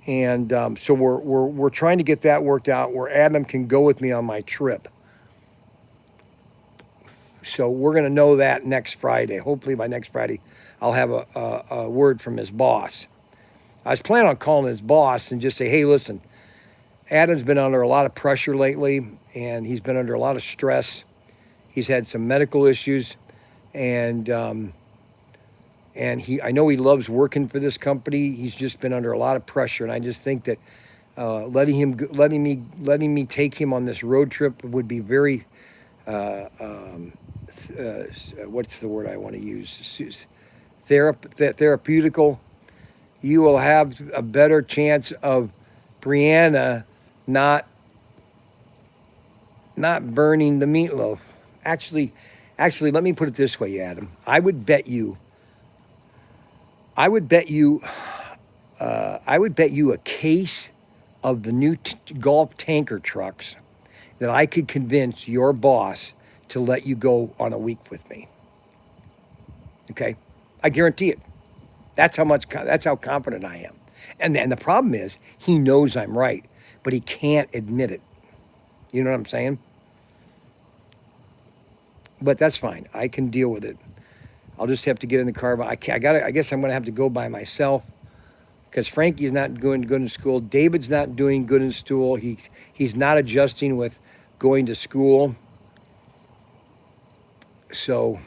And so we're trying to get that worked out where Adam can go with me on my trip. So we're going to know that next Friday. Hopefully by next Friday, I'll have a word from his boss. I was planning on calling his boss and just say, hey, listen, Adam's been under a lot of pressure lately, and he's been under a lot of stress. He's had some medical issues, and I know he loves working for this company. He's just been under a lot of pressure, and I just think that letting me take him on this road trip would be very what's the word I want to use? Therapeutical. You will have a better chance of Brianna not burning the meatloaf. Actually, let me put it this way, Adam. I would bet you a case of the new golf tanker trucks that I could convince your boss to let you go on a week with me. Okay, I guarantee it. That's how confident I am. And the problem is, he knows I'm right, but he can't admit it. You know what I'm saying? But that's fine. I can deal with it. I'll just have to get in the car. But I guess I'm going to have to go by myself because Frankie's not doing good in school. David's not doing good in school. He's not adjusting with going to school. So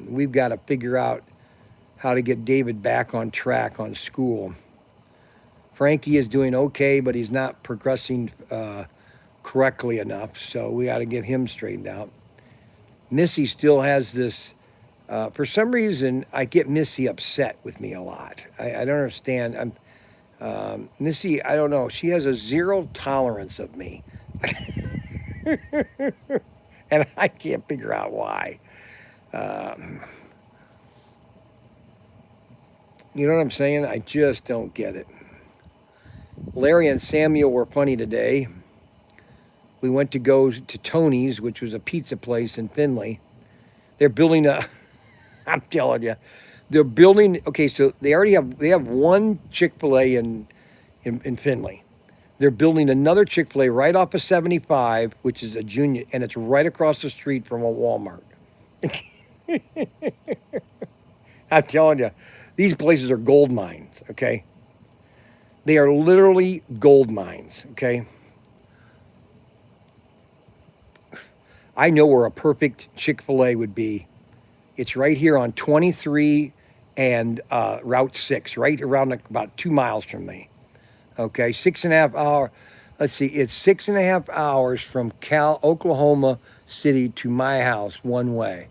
we've got to figure out how to get David back on track on school. Frankie is doing okay, but he's not progressing correctly enough. So we got to get him straightened out. Missy still has this, for some reason, I get Missy upset with me a lot. I don't understand. Missy, I don't know. She has a zero tolerance of me. And I can't figure out why. You know what I'm saying? I just don't get it. Larry and Samuel were funny today. We went to go to Tony's, which was a pizza place in Findlay. They're building I'm telling you, they're building, okay, so they have one Chick-fil-A in Findlay. They're building another Chick-fil-A right off of 75, which is a junior, and it's right across the street from a Walmart. I'm telling you, these places are gold mines, okay? They are literally gold mines, okay? I know where a perfect Chick-fil-A would be. It's right here on 23 and Route 6, right around about 2 miles from me. Okay, 6.5 hours. Let's see, it's 6.5 hours from Oklahoma City to my house one way.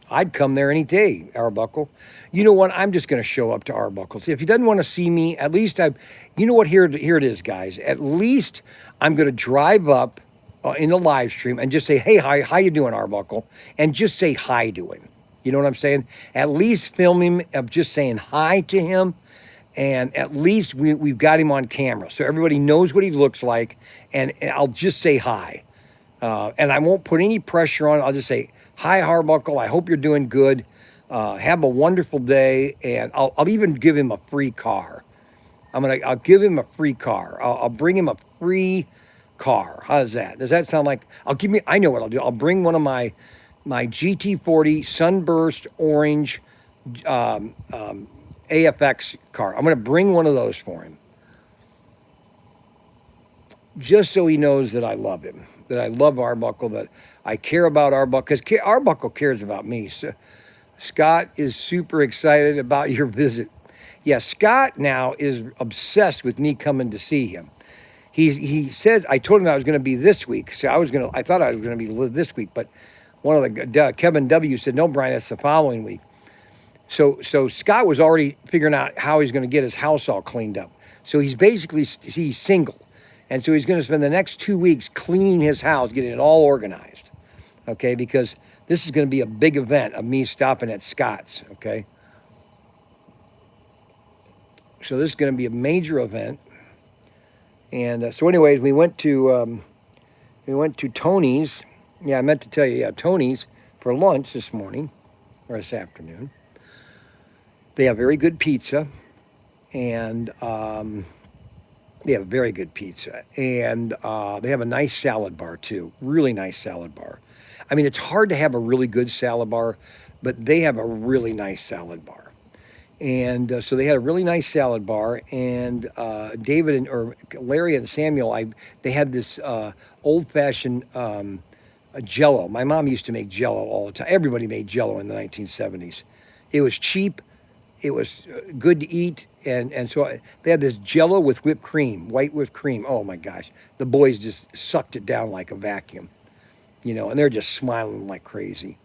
I'd come there any day, Arbuckle. You know what? I'm just going to show up to Arbuckle. If he doesn't want to see me, at least you know what? Here it is, guys. At least I'm going to drive up in the live stream and just say, hey, hi, how you doing, Arbuckle? And just say hi to him. You know what I'm saying? At least film him of just saying hi to him. And at least we've got him on camera. So everybody knows what he looks like. And I'll just say hi. And I won't put any pressure on it. I'll just say, hi, Arbuckle. I hope you're doing good. Have a wonderful day. And I'll even give him a free car. I'll give him a free car. I'll bring him a free car. How's that? Does that sound like, I know what I'll do. I'll bring one of my GT40 Sunburst Orange AFX car. I'm going to bring one of those for him. Just so he knows that I love him, that I love Arbuckle, that I care about Arbuckle, because Arbuckle cares about me. So Scott is super excited about your visit. Yeah, Scott now is obsessed with me coming to see him. He said, I told him I was going to be this week. So I thought I was going to be this week, but one of the, Kevin W. said, no, Bryan, it's the following week. So Scott was already figuring out how he's going to get his house all cleaned up. So he's single. And so he's going to spend the next 2 weeks cleaning his house, getting it all organized. Okay, because this is going to be a big event of me stopping at Scott's. Okay. So this is going to be a major event. And so anyways, we went to Tony's. Yeah, I meant to tell you, yeah, Tony's for lunch this morning or this afternoon. They have very good pizza, and they have very good pizza, and they have a nice salad bar too. Really nice salad bar. I mean, it's hard to have a really good salad bar, but they have a really nice salad bar. And so they had a really nice salad bar. And David or Larry and Samuel, they had this old-fashioned Jello. My mom used to make Jello all the time. Everybody made Jello in the 1970s. It was cheap. It was good to eat, and so they had this Jello with whipped cream, white whipped cream. Oh my gosh, the boys just sucked it down like a vacuum, and they're just smiling like crazy.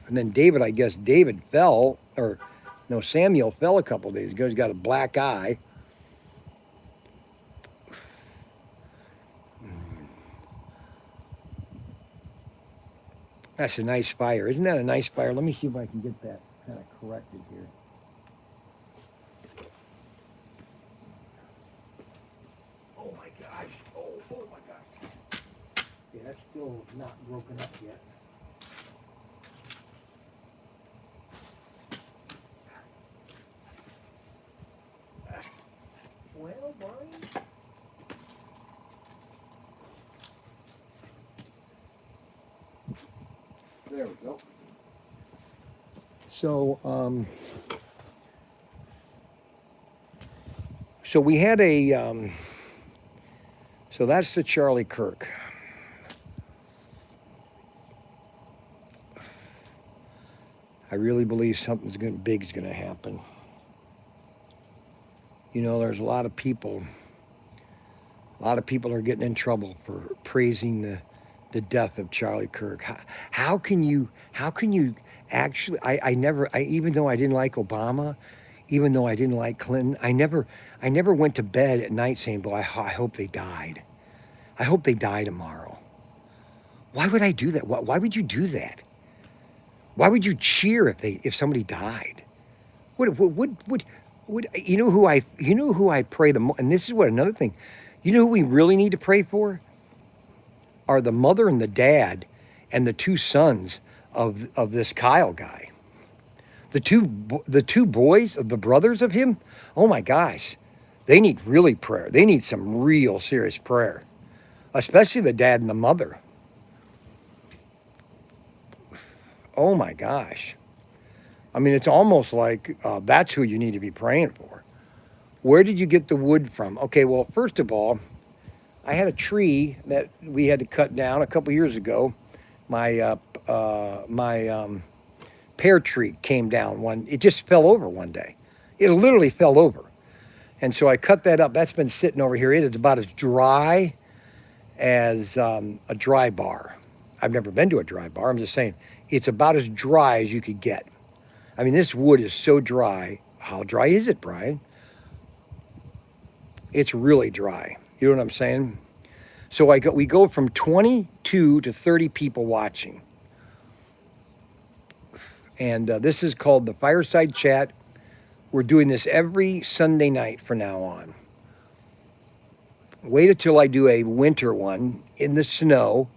And then David, I guess David fell, or no, Samuel fell a couple days ago. He's got a black eye. That's a nice fire. Isn't that a nice fire? Let me see if I can get that kind of corrected here. Oh my gosh. Oh my gosh. Yeah, that's still not broken up yet. Well, Bryan. There we go. So we had a, so that's the Charlie Kirk. I really believe something's big's going to happen. There's a lot of people are getting in trouble for praising the death of Charlie Kirk. How can you actually, even though I didn't like Obama, even though I didn't like Clinton, I never went to bed at night saying, boy, I hope they died. I hope they die tomorrow. Why would I do that? Why would you do that? Why would you cheer if somebody died? You know who I pray the most, and this is what another thing, who we really need to pray for are the mother and the dad and the two sons of this Kyle guy. The two boys, the brothers of him, oh my gosh, they need really prayer. They need some real serious prayer, especially the dad and the mother. Oh my gosh. I mean, it's almost like that's who you need to be praying for. Where did you get the wood from? Okay, well, first of all, I had a tree that we had to cut down a couple years ago. My pear tree came down it just fell over one day. It literally fell over. And so I cut that up. That's been sitting over here. It is about as dry as a dry bar. I've never been to a dry bar. I'm just saying it's about as dry as you could get. I mean, this wood is so dry. How dry is it, Bryan? It's really dry. You know what I'm saying? So we go from 22 to 30 people watching. And this is called the Fireside Chat. We're doing this every Sunday night from now on. Wait until I do a winter one in the snow,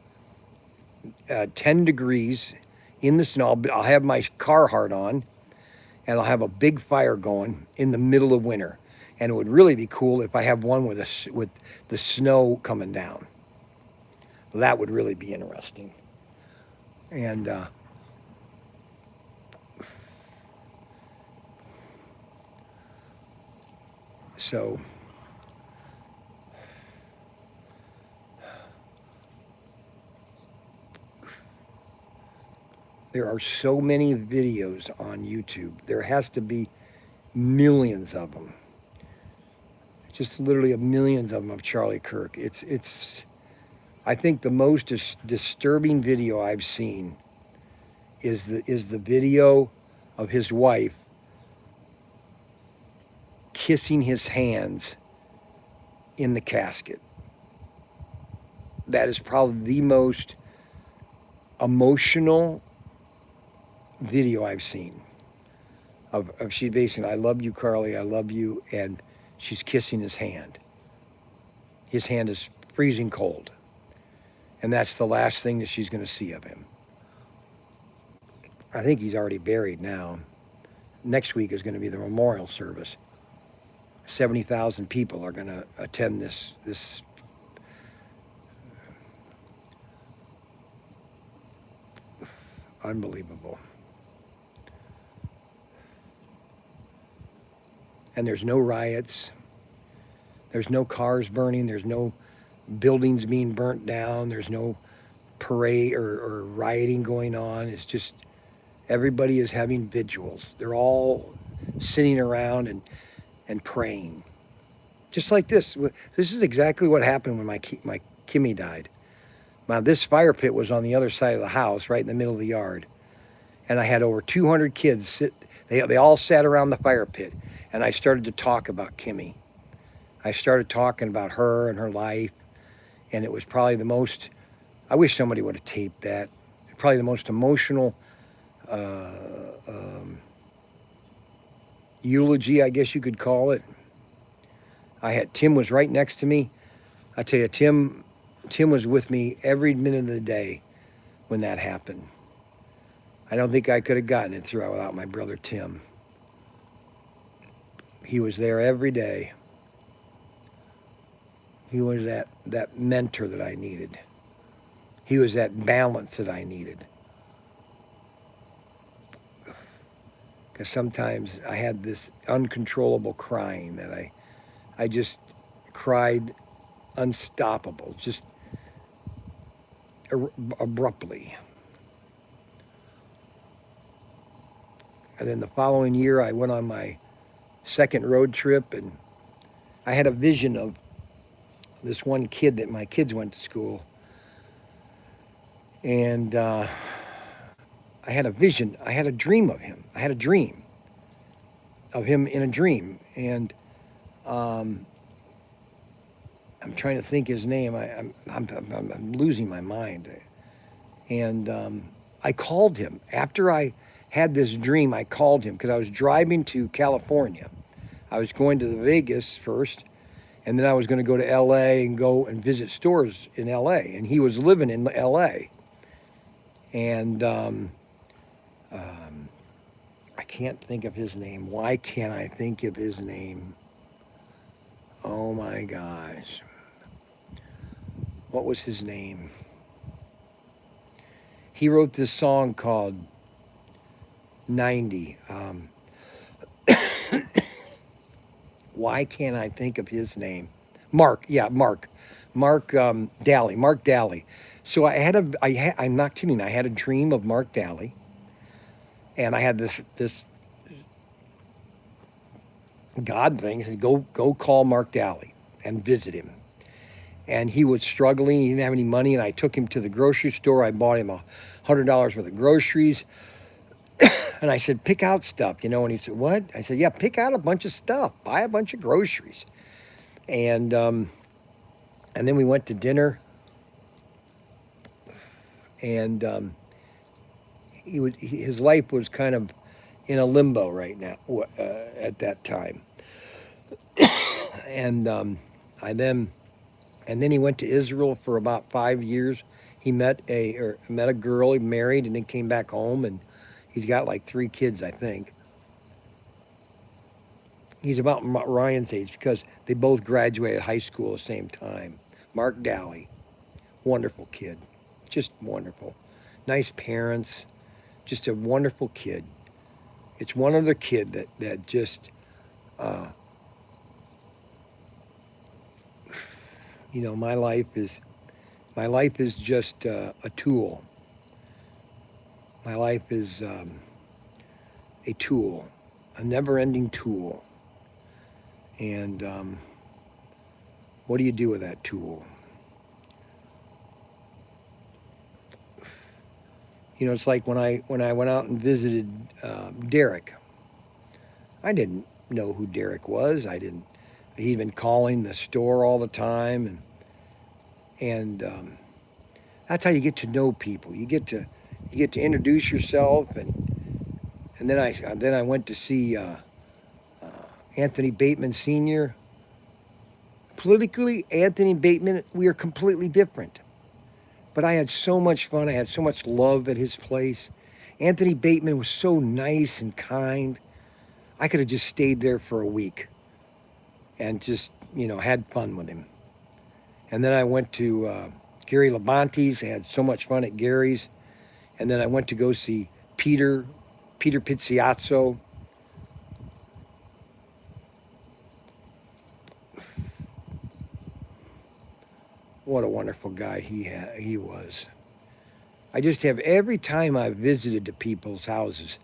10 degrees in the snow. I'll have my Carhartt on, and I'll have a big fire going in the middle of winter. And it would really be cool if I have one with the snow coming down. That would really be interesting. And so there are so many videos on YouTube. There has to be millions of them. Just literally millions of them of Charlie Kirk. It's I think the most disturbing video I've seen is the video of his wife kissing his hands in the casket. That is probably the most emotional video I've seen of she basically, I love you, Carly, I love you, and she's kissing his hand. His hand is freezing cold. And that's the last thing that she's going to see of him. I think he's already buried now. Next week is going to be the memorial service. 70,000 people are going to attend this unbelievable. and there's no riots. There's no cars burning. There's no buildings being burnt down. There's no parade or rioting going on. It's just everybody is having vigils. They're all sitting around and praying. Just like this. This is exactly what happened when my Kimmy died. Now, this fire pit was on the other side of the house, right in the middle of the yard. And I had over 200 kids sit. They all sat around the fire pit. And I started to talk about Kimmy. I started talking about her and her life. And it was probably the most, I wish somebody would have taped that. Probably the most emotional eulogy, I guess you could call it. Tim was right next to me. I tell you, Tim was with me every minute of the day when that happened. I don't think I could have gotten it through without my brother Tim. He was there every day. He was that mentor that I needed. He was that balance that I needed. Because sometimes I had this uncontrollable crying that I just cried unstoppable, just abruptly. And then the following year, I went on my second road trip, and I had a vision of this one kid that my kids went to school. And I had a vision. I had a dream of him. I had a dream of him in a dream. And I'm trying to think his name. I'm losing my mind. And I called him. After I had this dream, I called him because I was driving to California. I was going to Vegas first, and then I was going to go to LA and go and visit stores in LA. And he was living in LA. And I can't think of his name. Why can't I think of his name? Oh my gosh. What was his name? He wrote this song called 90. Why can't I think of his name? Mark Daly. So I'm not kidding, I had a dream of Mark Daly, and I had this God thing, said, go call Mark Daly and visit him. And he was struggling, he didn't have any money, and I took him to the grocery store. I bought him $100 worth of groceries, and I said, pick out stuff, and he said, what? I said, yeah, pick out a bunch of stuff, buy a bunch of groceries. And then we went to dinner. And his life was kind of in a limbo right now at that time. And then he went to Israel for about 5 years. He met a girl, he married, and then came back home, and he's got like 3 kids, I think. He's about Ryan's age because they both graduated high school at the same time. Mark Daly, wonderful kid. Just wonderful. Nice parents. Just a wonderful kid. It's one other kid that just, my life is just a tool. My life is a tool, a never-ending tool. And what do you do with that tool? It's like when I went out and visited Derek. I didn't know who Derek was. He'd been calling the store all the time, and that's how you get to know people. You get to introduce yourself, and then I went to see Anthony Bateman Sr. Politically, Anthony Bateman, we are completely different. But I had so much fun. I had so much love at his place. Anthony Bateman was so nice and kind. I could have just stayed there for a week and just, had fun with him. And then I went to Gary Labonte's. I had so much fun at Gary's. And then I went to go see Peter Pizziazzo. what a wonderful guy he was. I just have, every time I've visited the people's houses,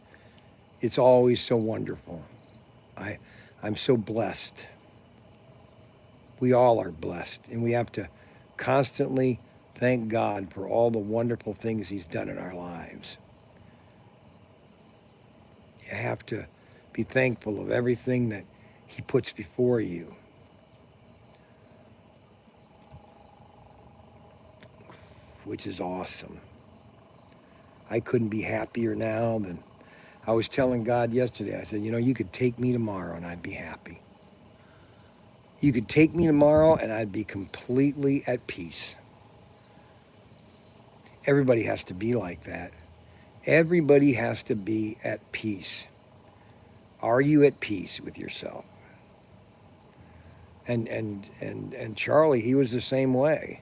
it's always so wonderful. I'm so blessed. We all are blessed, and we have to constantly thank God for all the wonderful things he's done in our lives. You have to be thankful of everything that he puts before you. Which is awesome. I couldn't be happier now than I was telling God yesterday. I said, you know, you could take me tomorrow and I'd be happy. You could take me tomorrow and I'd be completely at peace. Everybody has to be like that. Everybody has to be at peace. Are you at peace with yourself? And Charlie, he was the same way.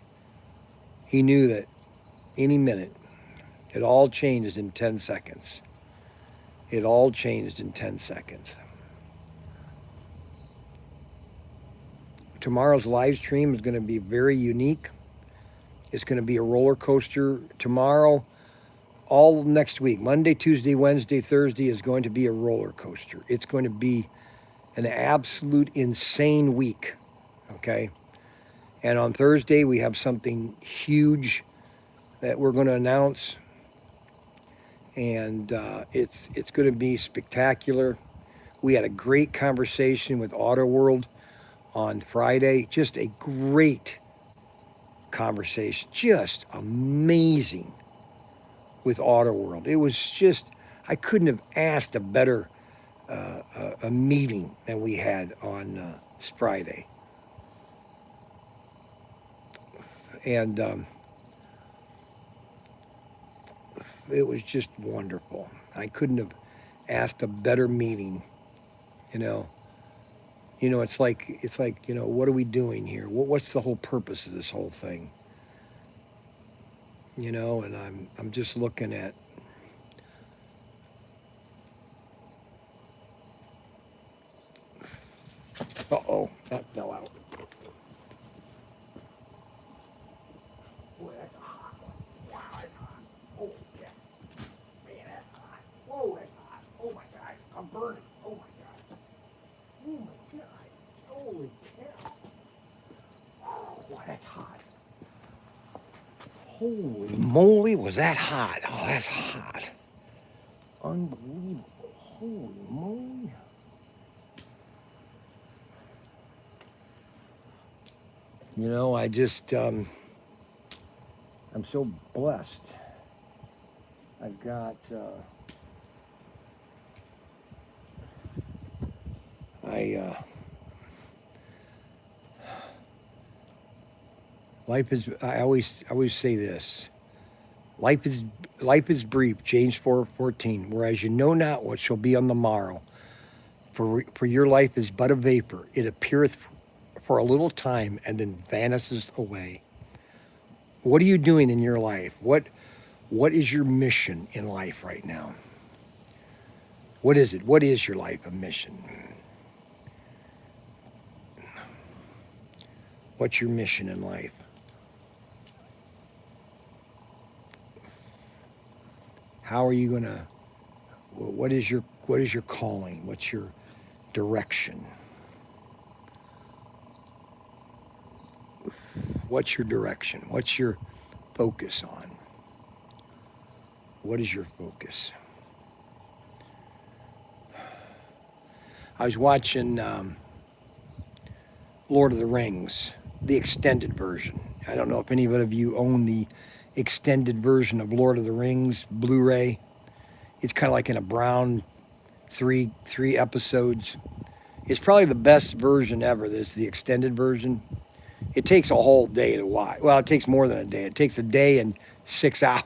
He knew that any minute, it all changes in 10 seconds. It all changed in 10 seconds. Tomorrow's live stream is going to be very unique. It's going to be a roller coaster. Tomorrow, all next week, Monday, Tuesday, Wednesday, Thursday, is going to be a roller coaster. It's going to be an absolute insane week, okay? And on Thursday, we have something huge that we're going to announce. And it's going to be spectacular. We had a great conversation with Auto World on Friday. Just a great conversation. Just amazing with Auto World. It was just, I couldn't have asked a better a meeting than we had on Friday. And it was just wonderful. I couldn't have asked a better meeting, you know. You know, it's like, you know, what are we doing here? What's the whole purpose of this whole thing? You know, and I'm just looking at, uh-oh, that fell out. Boy, that's a hot one. Wow, that's hot. Oh, yeah. Man, that's hot. Whoa, that's hot. Oh, my God. I'm burning. Oh, my God. Oh, my God. Holy cow. Oh, boy, that's hot. Holy moly, was that hot? Oh, that's hot. Unbelievable. Holy moly. You know, I just, I'm so blessed. I've got, life is, I always say this. Life is brief, James 4:14. Whereas you know not what shall be on the morrow. For your life is but a vapor. It appeareth for a little time and then vanishes away. What are you doing in your life? What is your mission in life right now? What is it? What is your life a mission? What's your mission in life? How are you gonna, what is your calling? What's your direction? What's your direction? What's your focus on? What is your focus? I was watching Lord of the Rings, the extended version. I don't know if any of you own the extended version of Lord of the Rings Blu-ray. It's kind of like in a brown, three episodes. It's probably the best version ever. This the extended version. It takes a whole day to watch. Well, it takes more than a day. It takes a day and 6 hours.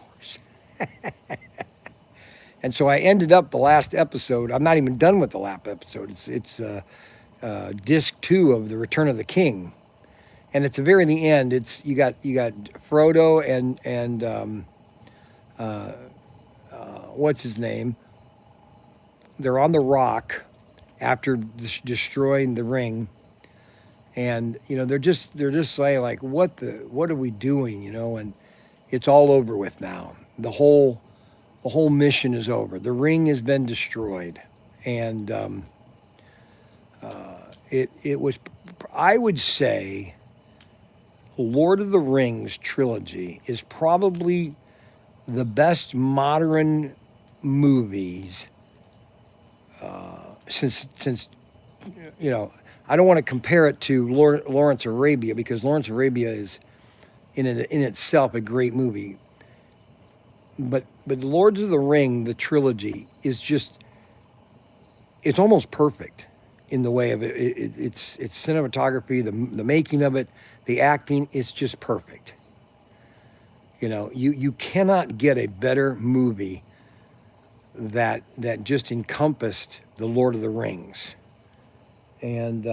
And so I ended up the last episode. I'm not even done with the last episode. It's disc 2 of the Return of the King, and at the very end, it's you got Frodo and what's his name? They're on the rock after destroying the ring, And they're just saying like, what are we doing? And it's all over with now. The whole mission is over. The ring has been destroyed, and it was, I would say, Lord of the Rings trilogy is probably the best modern movies since I don't want to compare it to Lawrence of Arabia, because Lawrence of Arabia is in itself a great movie. But Lords of the Ring, the trilogy, is just, it's almost perfect in the way of it. It's cinematography, the making of it, the acting. It's just perfect. You cannot get a better movie that just encompassed the Lord of the Rings. And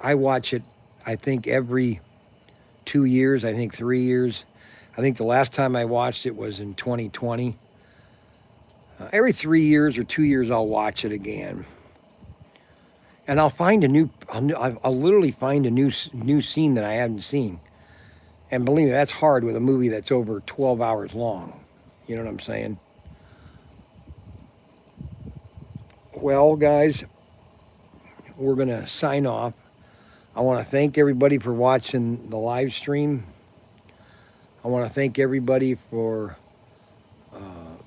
I watch it, I think, every 2 years, I think 3 years. I think the last time I watched it was in 2020. Every 3 years or 2 years, I'll watch it again. And I'll literally find a new scene that I haven't seen. And believe me, that's hard with a movie that's over 12 hours long. You know what I'm saying? Well, guys, we're going to sign off. I want to thank everybody for watching the live stream. I want to thank everybody for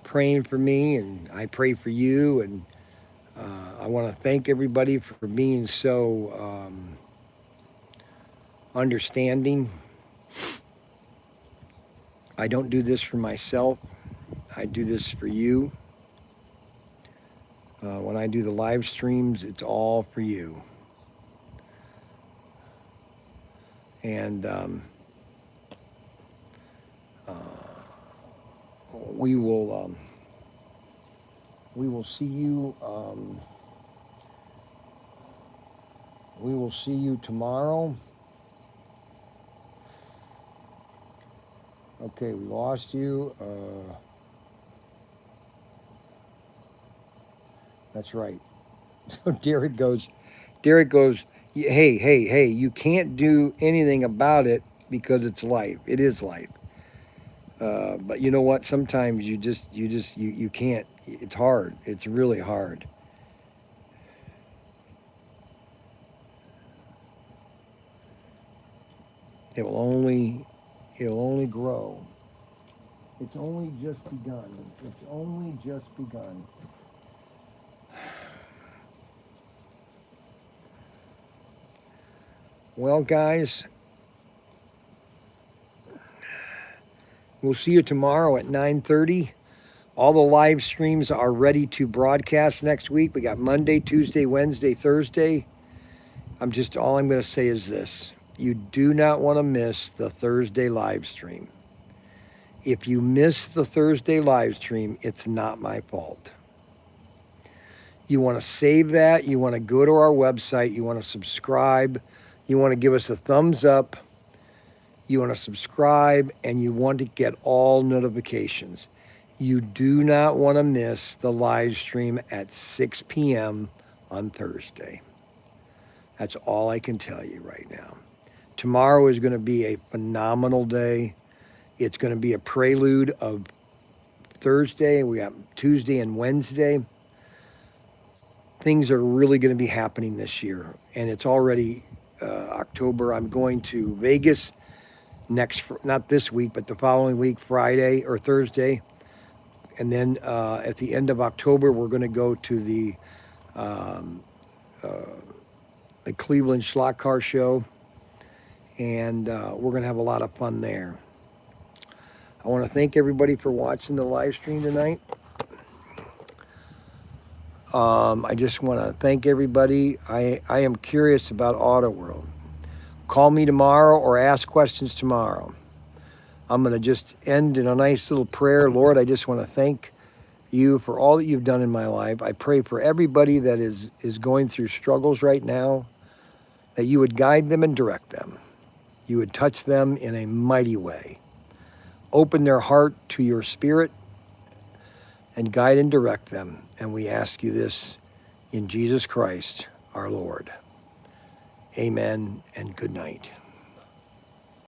praying for me, and I pray for you. And I want to thank everybody for being so understanding. I don't do this for myself. I do this for you. When I do the live streams, it's all for you. And we will see you. We will see you tomorrow. Okay, we lost you. That's right. So Derek goes, hey, you can't do anything about it because it's life. It is life. But you know what? Sometimes you can't. It's hard. It's really hard. It'll only grow. It's only just begun. It's only just begun. Well, guys, we'll see you tomorrow at 9:30. All the live streams are ready to broadcast next week. We got Monday, Tuesday, Wednesday, Thursday. All I'm going to say is this. You do not want to miss the Thursday live stream. If you miss the Thursday live stream, it's not my fault. You want to save that. You want to go to our website. You want to subscribe. You want to give us a thumbs up. You want to subscribe, and you want to get all notifications. You do not want to miss the live stream at 6 p.m. on Thursday. That's all I can tell you right now. Tomorrow is going to be a phenomenal day. It's going to be a prelude of Thursday. We got Tuesday and Wednesday. Things are really going to be happening this year. And it's already October. I'm going to Vegas not this week, but the following week, Friday or Thursday. And then at the end of October, we're going to go to the Cleveland Schlock Car Show. And we're going to have a lot of fun there. I want to thank everybody for watching the live stream tonight. I just want to thank everybody. I am curious about Auto World. Call me tomorrow or ask questions tomorrow. I'm going to just end in a nice little prayer. Lord, I just want to thank you for all that you've done in my life. I pray for everybody that is going through struggles right now, that you would guide them and direct them. You would touch them in a mighty way. Open their heart to your spirit and guide and direct them. And we ask you this in Jesus Christ. our Lord. Amen and good night.